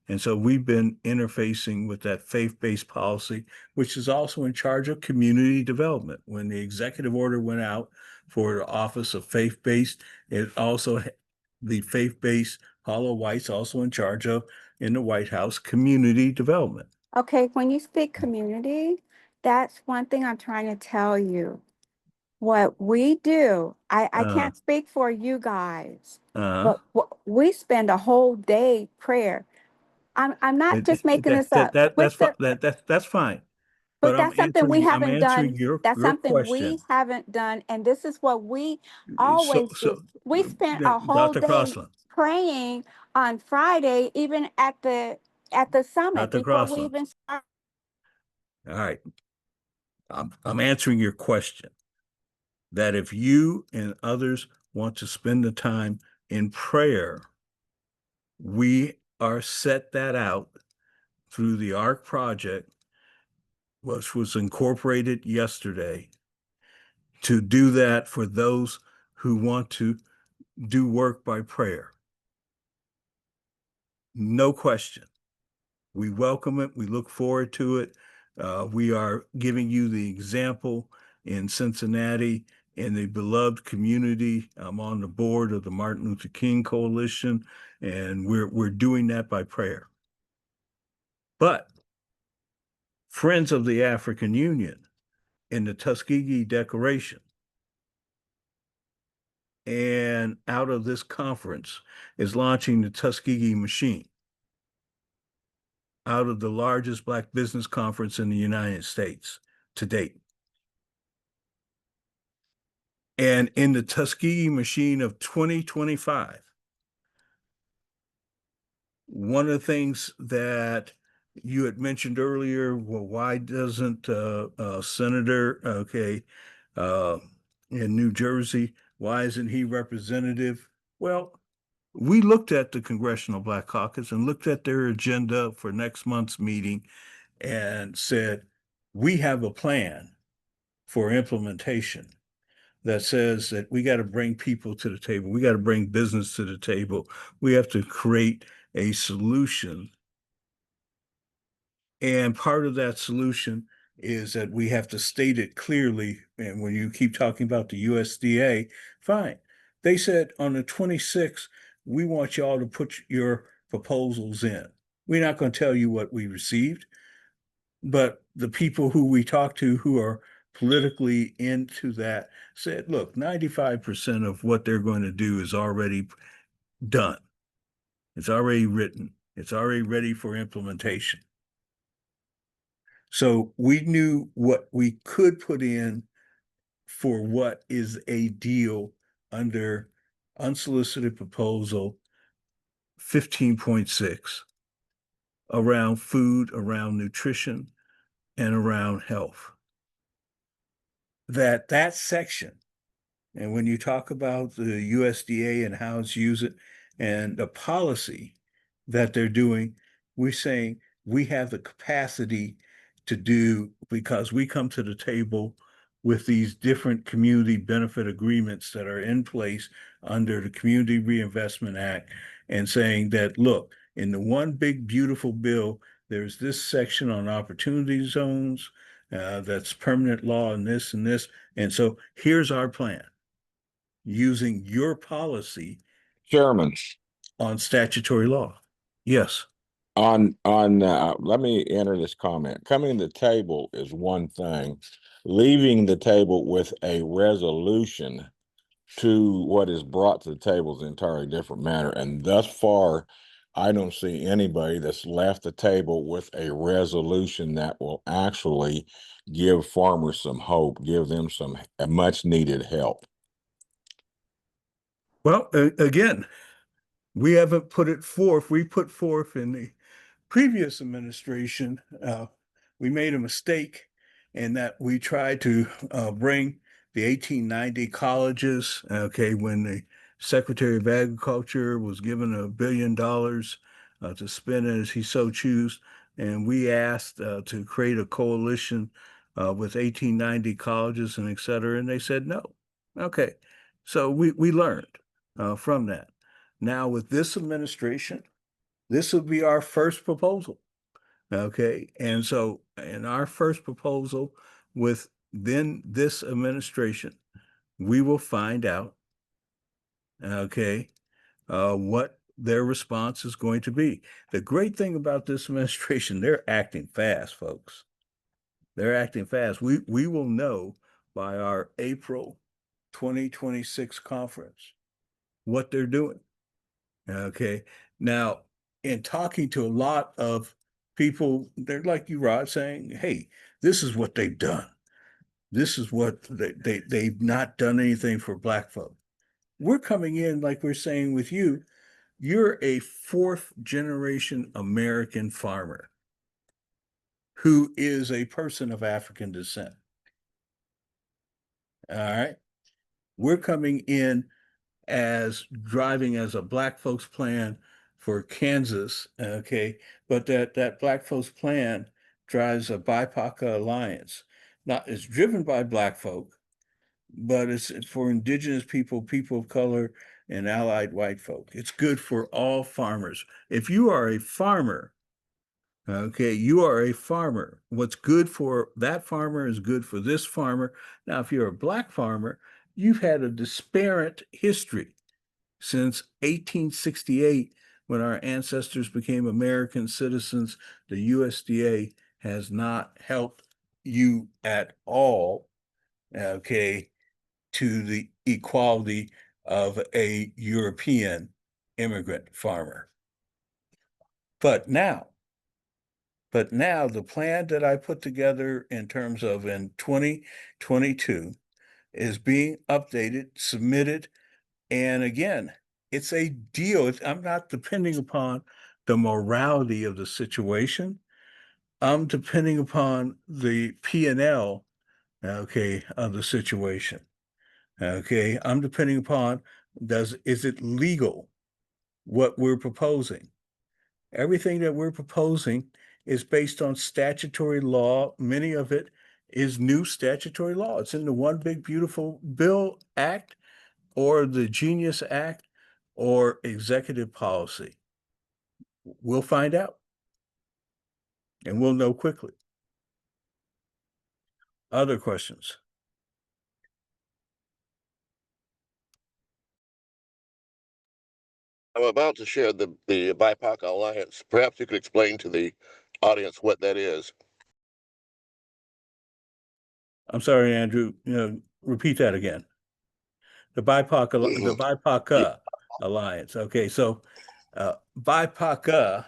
And so we've been interfacing with that faith-based policy, which is also in charge of community development. When the executive order went out for the Office of Faith-Based, it also, the faith-based Paula White's also in charge of, in the White House, community development. Okay, when you speak community, that's one thing I'm trying to tell you. What we do, I can't speak for you guys, but we spend a whole day prayer. I'm not just making this up. That's fine. But that's something we I'm haven't answering done. your That's something question. we haven't done. And this is what we always do. We spent a whole Dr. day Crossland, praying on Friday, even at the summit Dr. before we Crossland. even start. All right. I'm answering your question. That if you and others want to spend the time in prayer, we are set that out through the ARC project, which was incorporated yesterday, to do that for those who want to do work by prayer. No question. We welcome it. We look forward to it. We are giving you the example in Cincinnati, in the beloved community. I'm on the board of the Martin Luther King Coalition, and we're doing that by prayer. But Friends of the African Union in the Tuskegee Declaration and out of this conference is launching the Tuskegee Machine out of the largest Black business conference in the United States to date. And in the Tuskegee Machine of 2025, one of the things that you had mentioned earlier, well, why doesn't Senator, in New Jersey, why isn't he representative? Well, we looked at the Congressional Black Caucus and looked at their agenda for next month's meeting and said, we have a plan for implementation that says that we got to bring people to the table. We got to bring business to the table. We have to create a solution. And part of that solution is that we have to state it clearly. And when you keep talking about the USDA, fine. They said on the 26th, we want y'all to put your proposals in. We're not going to tell you what we received, but the people who we talked to who are politically into that said, look, 95% of what they're going to do is already done. It's already written. It's already ready for implementation. So we knew what we could put in for what is a deal under unsolicited proposal 15.6 around food, around nutrition, and around health. That section, and when you talk about the USDA and how it's used it and the policy that they're doing, we're saying we have the capacity to do, because we come to the table with these different community benefit agreements that are in place under the Community Reinvestment Act, and saying that, look, in the one big beautiful bill, there's this section on opportunity zones, that's permanent law and this and this. And so here's our plan using your policy, Chairman, on statutory law. Yes. let me enter this comment. Coming to the table is one thing. Leaving the table with a resolution to what is brought to the table is an entirely different matter. And thus far, I don't see anybody that's left the table with a resolution that will actually give farmers some hope, give them some much needed help. Well, again, we haven't put it forth. We put forth in the previous administration, we made a mistake in that we tried to bring the 1890 colleges, okay, when the Secretary of Agriculture was given $1 billion to spend as he so choose, and we asked to create a coalition with 1890 colleges and et cetera, and they said no. Okay, so we learned from that. Now with this administration, this will be our first proposal. Okay. And so in our first proposal with then this administration, we will find out, okay, what their response is going to be. The great thing about this administration, they're acting fast, folks. They're acting fast. We will know by our April 2026 conference what they're doing. Okay. Now, in talking to a lot of people, they're like you, Rod, saying, hey, this is what they've done. This is what they've not done anything for Black folk. We're coming in, like we're saying with you, you're a fourth generation American farmer who is a person of African descent. All right. We're coming in as driving as a Black folks plan for Kansas, okay, but that Black folks plan drives a BIPOC alliance. Not it's driven by Black folk, but it's for indigenous people, people of color, and allied white folk. It's good for all farmers. If you are a farmer, okay, you are a farmer. What's good for that farmer is good for this farmer. Now, if you're a Black farmer, you've had a disparate history since 1868, when our ancestors became American citizens. The USDA has not helped you at all, okay, to the equality of a European immigrant farmer. But now the plan that I put together in terms of in 2022 is being updated, submitted, and again, it's a deal. I'm not depending upon the morality of the situation. I'm depending upon the P&L, okay, of the situation. Okay, I'm depending upon is it legal what we're proposing? Everything that we're proposing is based on statutory law. Many of it is new statutory law. It's in the One Big Beautiful Bill Act or the Genius Act or executive policy. We'll find out, and we'll know quickly. Other questions? I'm about to share the BIPOC Alliance. Perhaps you could explain to the audience what that is. I'm sorry, Andrew. Repeat that again. The BIPOC Alliance. Okay, so BIPOC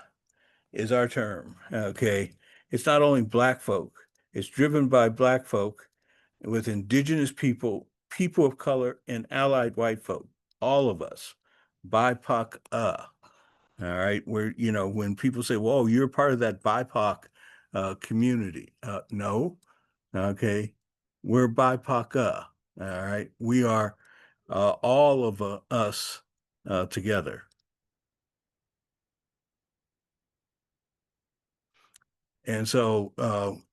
is our term. Okay, it's not only Black folk. It's driven by Black folk with indigenous people, people of color, and allied white folk. All of us. BIPOC. All right, where when people say, "Whoa, you're part of that BIPOC community," no, okay, we're BIPOC. All right, we are all of us together. And so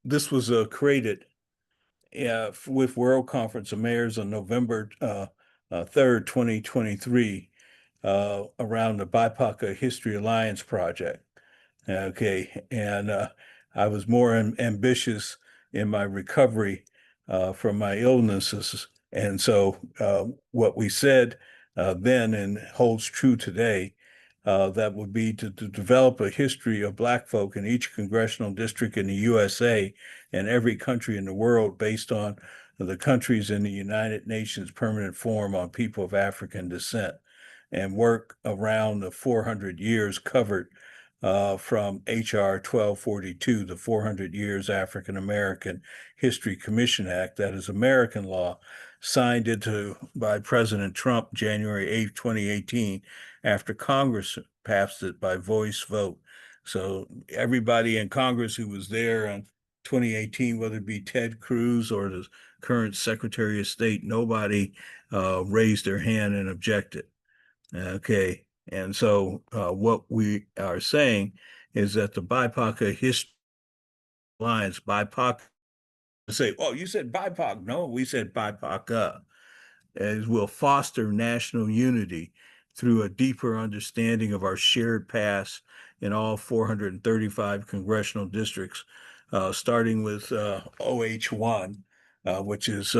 this was created with World Conference of Mayors on November 3rd, 2023, around the BIPOC History Alliance project. Okay, and I was more ambitious in my recovery from my illnesses. And so what we said then and holds true today, that would be to develop a history of Black folk in each congressional district in the USA and every country in the world based on the countries in the United Nations Permanent Forum on People of African Descent. and work around the 400 years covered from HR 1242, the 400 Years African American History Commission Act, that is American law, signed into by President Trump January 8, 2018, after Congress passed it by voice vote. So everybody in Congress who was there in 2018, whether it be Ted Cruz or the current Secretary of State, nobody raised their hand and objected. Okay. And so what we are saying is that the BIPOC history lines, BIPOC, say, oh, you said BIPOC. No, we said BIPOC. As will foster national unity through a deeper understanding of our shared past in all 435 congressional districts, starting with OH1, which is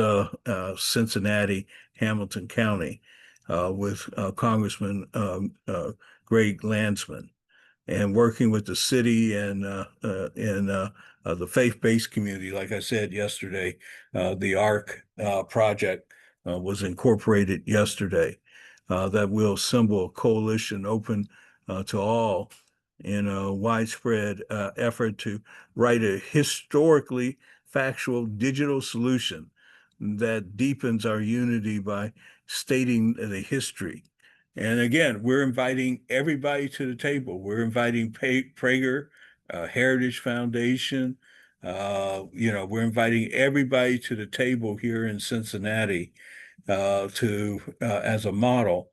Cincinnati, Hamilton County, with Congressman Greg Landsman, and working with the city and the faith-based community. Like I said yesterday, the ARC project was incorporated yesterday. That will assemble a coalition open to all in a widespread effort to write a historically factual digital solution that deepens our unity by stating the history. And again, we're inviting everybody to the table. We're inviting Prager, Heritage Foundation. We're inviting everybody to the table here in Cincinnati to as a model,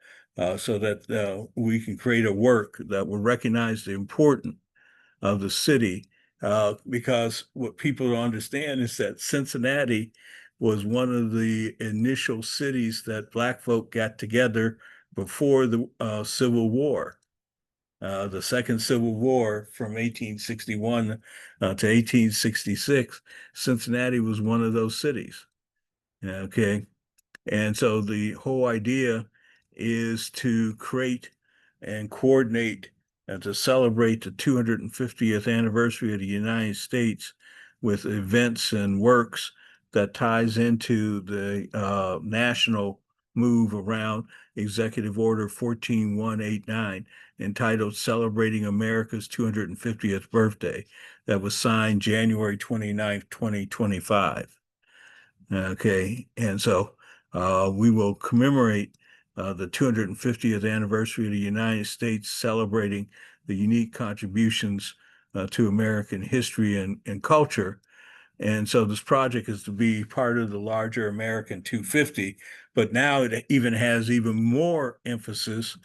so that we can create a work that will recognize the importance of the city. Because what people don't understand is that Cincinnati was one of the initial cities that Black folk got together before the Civil War. The Second Civil War from 1861 to 1866, Cincinnati was one of those cities. Okay. And so the whole idea is to create and coordinate and to celebrate the 250th anniversary of the United States with events and works that ties into the national move around Executive Order 14189, entitled Celebrating America's 250th Birthday, that was signed January 29th, 2025. Okay, and so we will commemorate the 250th anniversary of the United States, celebrating the unique contributions to American history and culture. And so this project is to be part of the larger American 250, but now it even has even more emphasis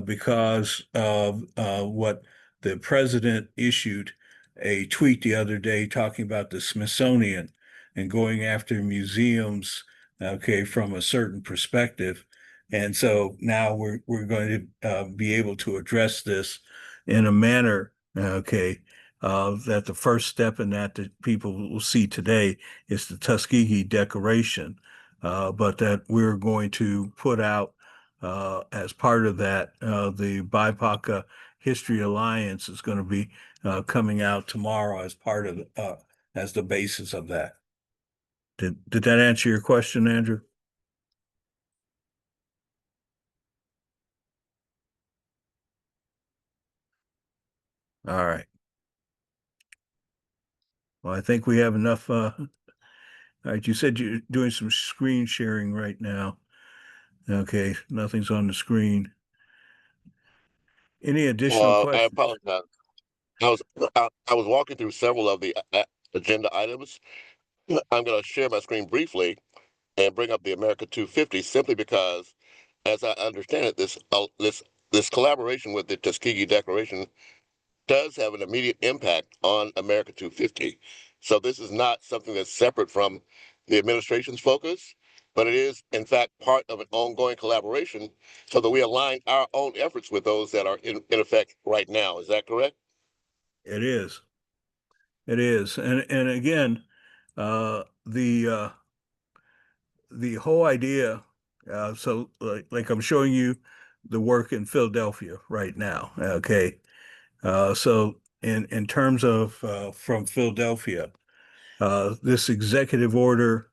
because of what the president issued a tweet the other day talking about the Smithsonian and going after museums, okay, from a certain perspective. And so now we're going to be able to address this in a manner, okay, that the first step in that people will see today is the Tuskegee Declaration, but that we're going to put out as part of that, the BIPOC History Alliance is going to be coming out tomorrow as part of as the basis of that. Did that answer your question, Andrew? All right. Well, I think we have enough. All right, you said you're doing some screen sharing right now. Okay, nothing's on the screen. Any additional I questions? apologize. I was walking through several of the agenda items. I'm going to share my screen briefly and bring up the America 250 simply because, as I understand it, this collaboration with the Tuskegee Declaration does have an immediate impact on America 250. So this is not something that's separate from the administration's focus, but it is, in fact, part of an ongoing collaboration so that we align our own efforts with those that are in effect right now. Is that correct? It is. It is. And again, the whole idea, so like I'm showing you the work in Philadelphia right now. Okay. So in terms of from Philadelphia, this executive order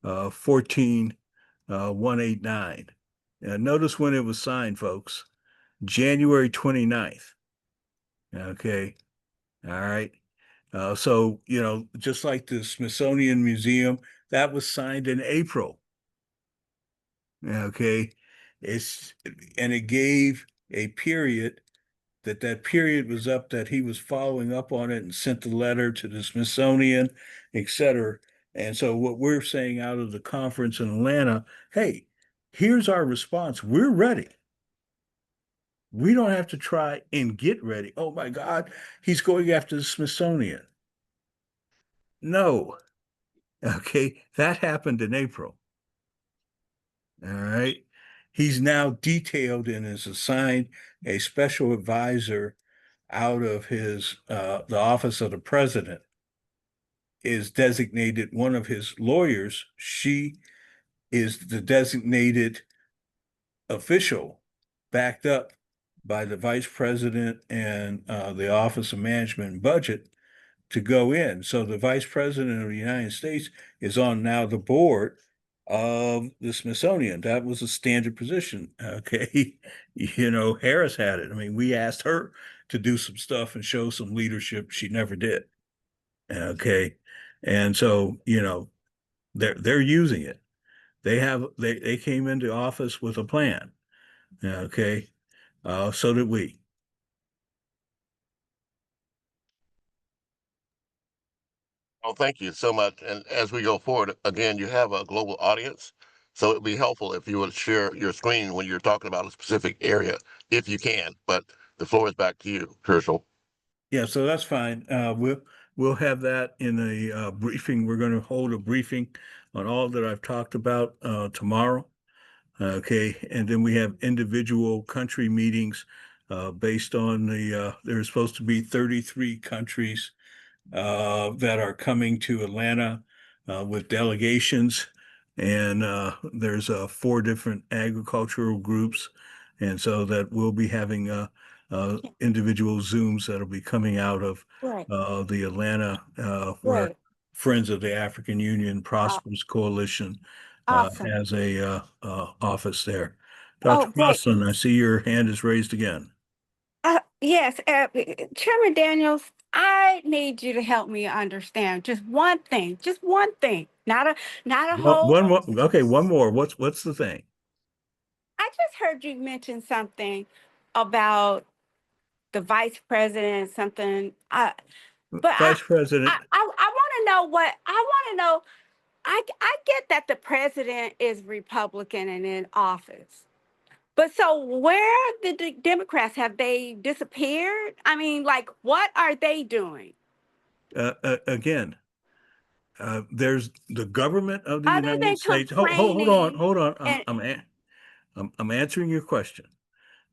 14189, Notice when it was signed, folks. January 29th. Okay. All right. So, just like the Smithsonian Museum, that was signed in April. Okay. And it gave a period that period was up, that he was following up on it and sent the letter to the Smithsonian, et cetera. And so what we're saying out of the conference in Atlanta, hey, here's our response. We're ready. We don't have to try and get ready. Oh my God, he's going after the Smithsonian. No. Okay, that happened in April. All right. He's now detailed and is assigned a special advisor out of the office of the president, is designated one of his lawyers. She is the designated official, backed up by the vice president and the Office of Management and Budget, to go in. So the vice president of the United States is on now the board of the Smithsonian. That was a standard position. Okay. Harris had it. I mean, we asked her to do some stuff and show some leadership. She never did. Okay. And so, they're using it. They came into office with a plan. Okay. So did we. Well, thank you so much. And as we go forward, again, you have a global audience. So it'd be helpful if you would share your screen when you're talking about a specific area, if you can. But the floor is back to you, Herschel. Yeah, so that's fine. We'll have that in a briefing. We're going to hold a briefing on all that I've talked about tomorrow. Okay, and then we have individual country meetings based on there's supposed to be 33 countries that are coming to Atlanta with delegations. And there's 4 different agricultural groups. And so that we'll be having individual Zooms that'll be coming out of Right, the Atlanta, where right. Friends of the African Union Prosperous Coalition Awesome. has a office there. Oh, Dr. great. Crossan, I see your hand is raised again. Yes, Chairman Daniels, I need you to help me understand just one thing, not a whole. One more. Okay, one more. What's the thing? I just heard you mention something about the vice president, something. But Vice President. I want to know what I want to know. I get that the president is Republican and in office. But so where are the Democrats? Have they disappeared? I mean, like, what are they doing? Again, there's the government of the Other United than States. Hold on, complaining hold on. and I'm answering your question.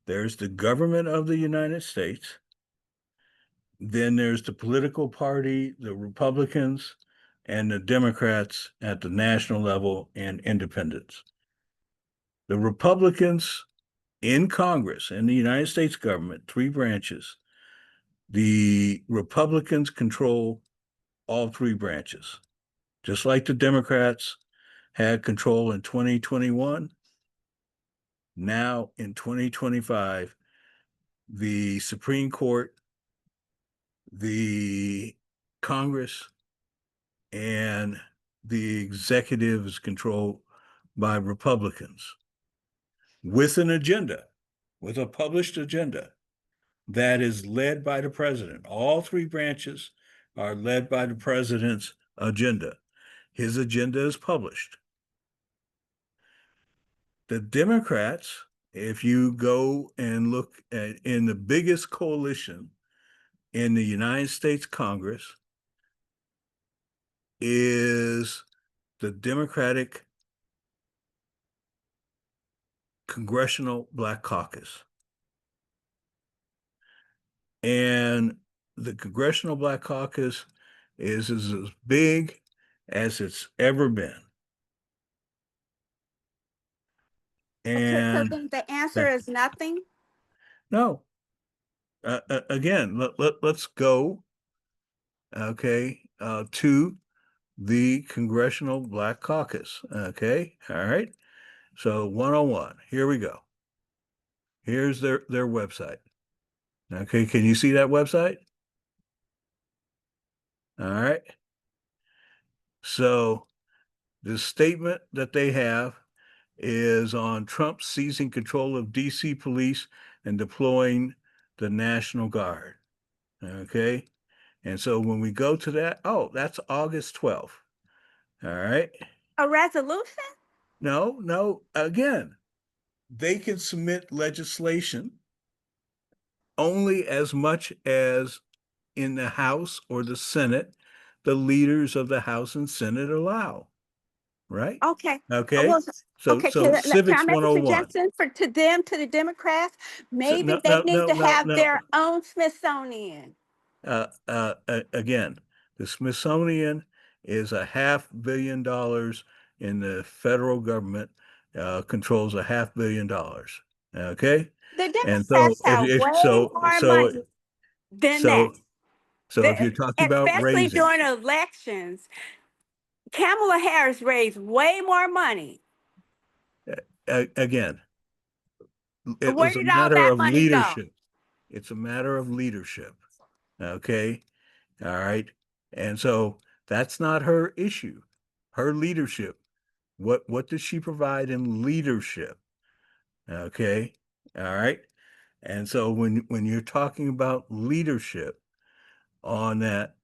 There's the government of the United States. Then there's the political party, the Republicans, and the Democrats at the national level, and independents. The Republicans in Congress, in the United States government, 3 branches. The Republicans control all 3 branches. Just like the Democrats had control in 2021, now in 2025, the Supreme Court, the Congress, and the executive is controlled by Republicans with an agenda, with a published agenda that is led by the president. All 3 branches are led by the president's agenda. His agenda is published. The Democrats, if you go and look at in the biggest coalition in the United States Congress, is the Democratic Congressional Black Caucus. And the Congressional Black Caucus is as big as it's ever been. okay, so And then the answer is nothing. no, again, let's go, okay, to the Congressional Black Caucus. Okay, all right. So 101, here we go. Here's their website. Okay, can you see that website? All right. So the statement that they have is on Trump seizing control of DC police and deploying the National Guard. Okay. And so when we go to that, oh, that's August 12th. All right. A resolution? No, again, they can submit legislation only as much as in the House or the Senate, the leaders of the House and Senate allow, right? Okay. Okay. Well, So okay, can I civics make a 101. suggestion to the Democrats? So Maybe no, they no, need no, to no, have no. their own Smithsonian. Again, the Smithsonian is $500 million in the federal government, controls $500 million. Okay. The And so Democrats if, have if way so, more so, money than that. so, so if you're talking about Especially raising, during elections, Kamala Harris raised way more money. again, it Where was a did all matter that of money go? leadership. It's a matter of leadership. Okay. All right. And so that's not her issue. Her leadership. What does she provide in leadership? Okay. All right. And so when you're talking about leadership on that,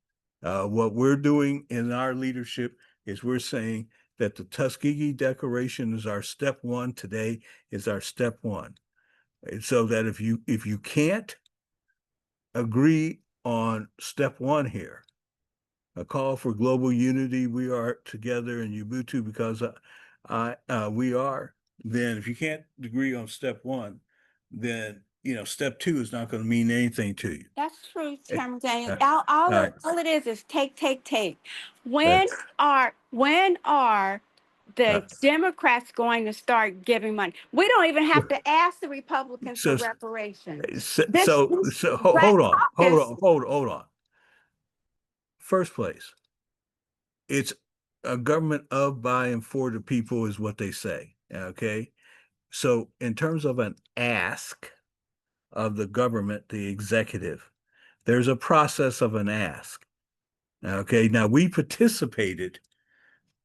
what we're doing in our leadership is we're saying that the Tuskegee Declaration is our step one today, is our step one. So that if you can't agree on step one here, a call for global unity, we are together in Ubuntu because we are, then if you can't agree on step one, then step two is not going to mean anything to you. That's true, Eh, Chairman Daniels. uh, all right. All it is take, take, take. Uh, When are uh, the Democrats going to start giving money? We don't even have to ask the Republicans for so reparations. so Black caucus. hold on. First place, it's a government of, by, and for the people is what they say. Okay. So in terms of an ask of the government, the executive, there's a process of an ask. Okay. Now we participated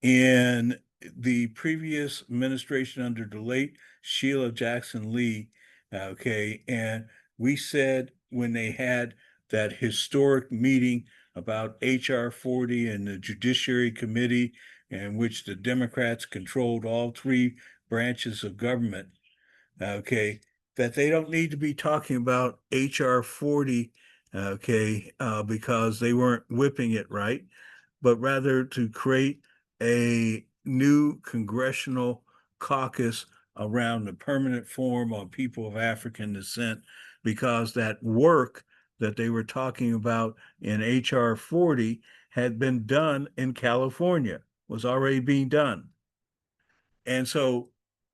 in the previous administration under the late Sheila Jackson Lee. Okay. And we said when they had that historic meeting about HR 40 and the Judiciary Committee, in which the Democrats controlled all three branches of government, okay, that they don't need to be talking about HR 40, okay, because they weren't whipping it right, but rather to create a new congressional caucus around the permanent form on people of African descent, because that work that they were talking about in HR 40 had been done in California, was already being done. And so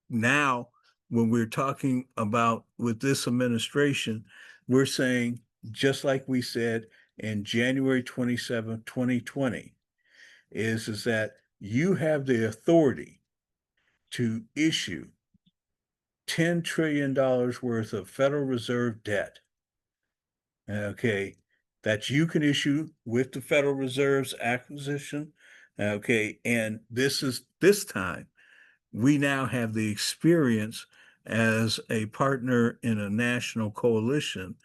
now, when we're talking about with this administration, we're saying, just like we said in January 27, 2020, is that you have the authority to issue $10 trillion worth of Federal Reserve debt, okay, that you can issue with the Federal Reserve's acquisition, okay, and this time we now have the experience as a partner in a national coalition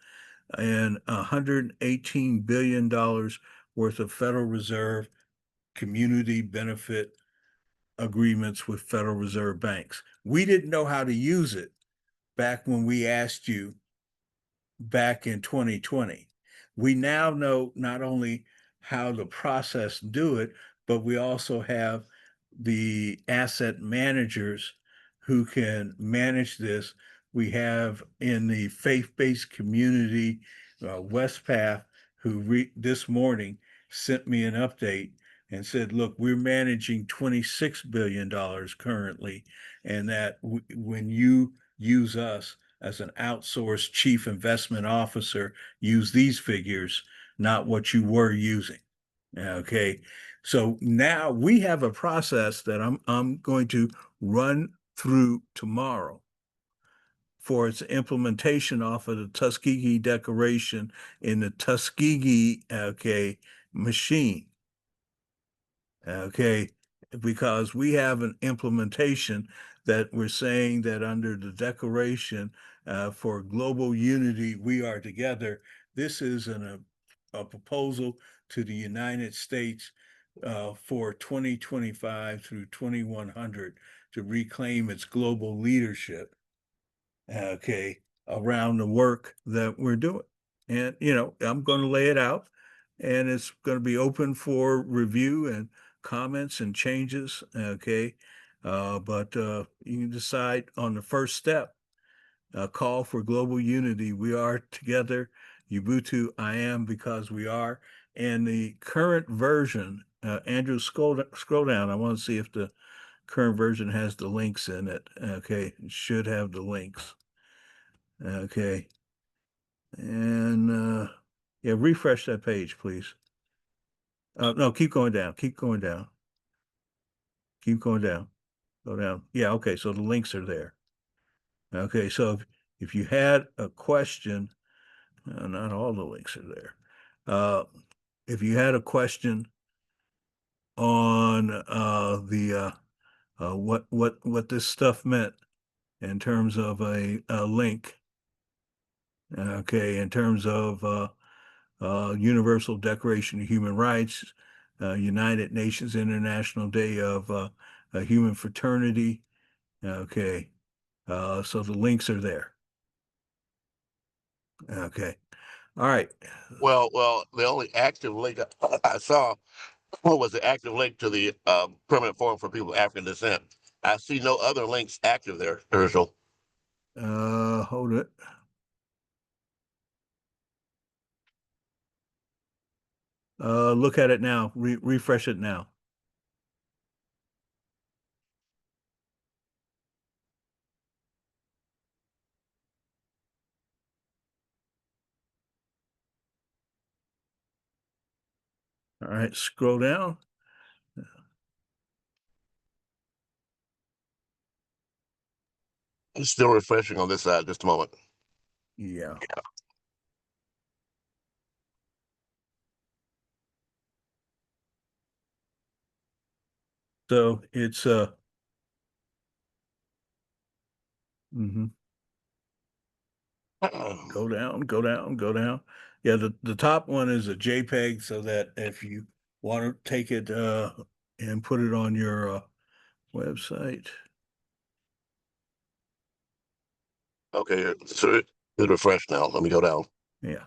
and $118 billion worth of Federal Reserve community benefit agreements with Federal Reserve banks. We didn't know how to use it back when we asked you back in 2020. We now know not only how the process do it, but we also have the asset managers who can manage this. We have in the faith-based community, Westpath, who this morning sent me an update and said, look, we're managing $26 billion currently, and that when you use us as an outsourced chief investment officer, use these figures, not what you were using. Okay. So now we have a process that I'm going to run through tomorrow for its implementation off of the Tuskegee Declaration in the Tuskegee, machine. Okay, because we have an implementation that we're saying that under the Declaration for Global Unity, we are together. This is a proposal to the United States for 2025 through 2100 to reclaim its global leadership, around the work that we're doing. And, I'm going to lay it out, and it's going to be open for review and comments and changes, but you can decide on the first step, call for global unity. We are together. Ubuntu, I am because we are. And the current version, Andrew, scroll down. I want to see if the current version has the links in it. Okay, it should have the links. Okay. And yeah, refresh that page, please. No, keep going down. Keep going down. Keep going down. Go down. Yeah, okay. So the links are there. Okay, so if you had a question, not all the links are there. If you had a question on the what this stuff meant in terms of a link, in terms of Universal Declaration of Human Rights, United Nations International Day of Human Fraternity. Okay, so the links are there. Okay, all right. Well, the only active link I saw was the active link to the Permanent Forum for People of African Descent. I see no other links active there, Herschel. Hold it. Look at it now. Refresh it now. All right, scroll down. It's still refreshing on this side. Just a moment. Yeah. So it's go down, go down, go down. Yeah, the top one is a JPEG, so that if you want to take it and put it on your website. Okay, so it's refreshed now. Let me go down. Yeah.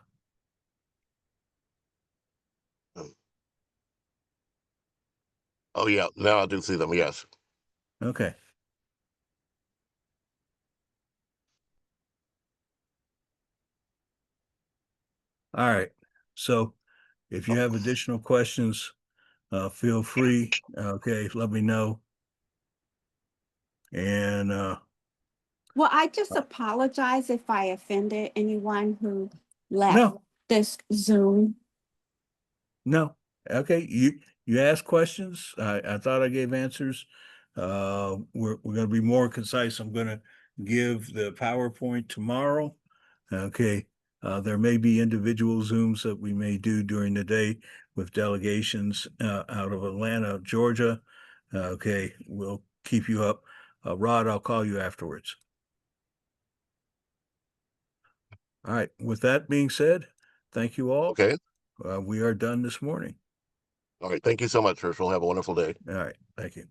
Oh yeah, now I do see them. Yes. Okay. All right. So if you have additional questions, feel free. Okay, let me know. And Well, I just apologize if I offended anyone who left no, this Zoom. no. Okay, you asked questions. I thought I gave answers. We're going to be more concise. I'm going to give the PowerPoint tomorrow. Okay. There may be individual Zooms that we may do during the day with delegations out of Atlanta, Georgia. Okay, we'll keep you up. Rod, I'll call you afterwards. All right. With that being said, thank you all. Okay. We are done this morning. All right. Thank you so much, Herschel. Have a wonderful day. All right. Thank you.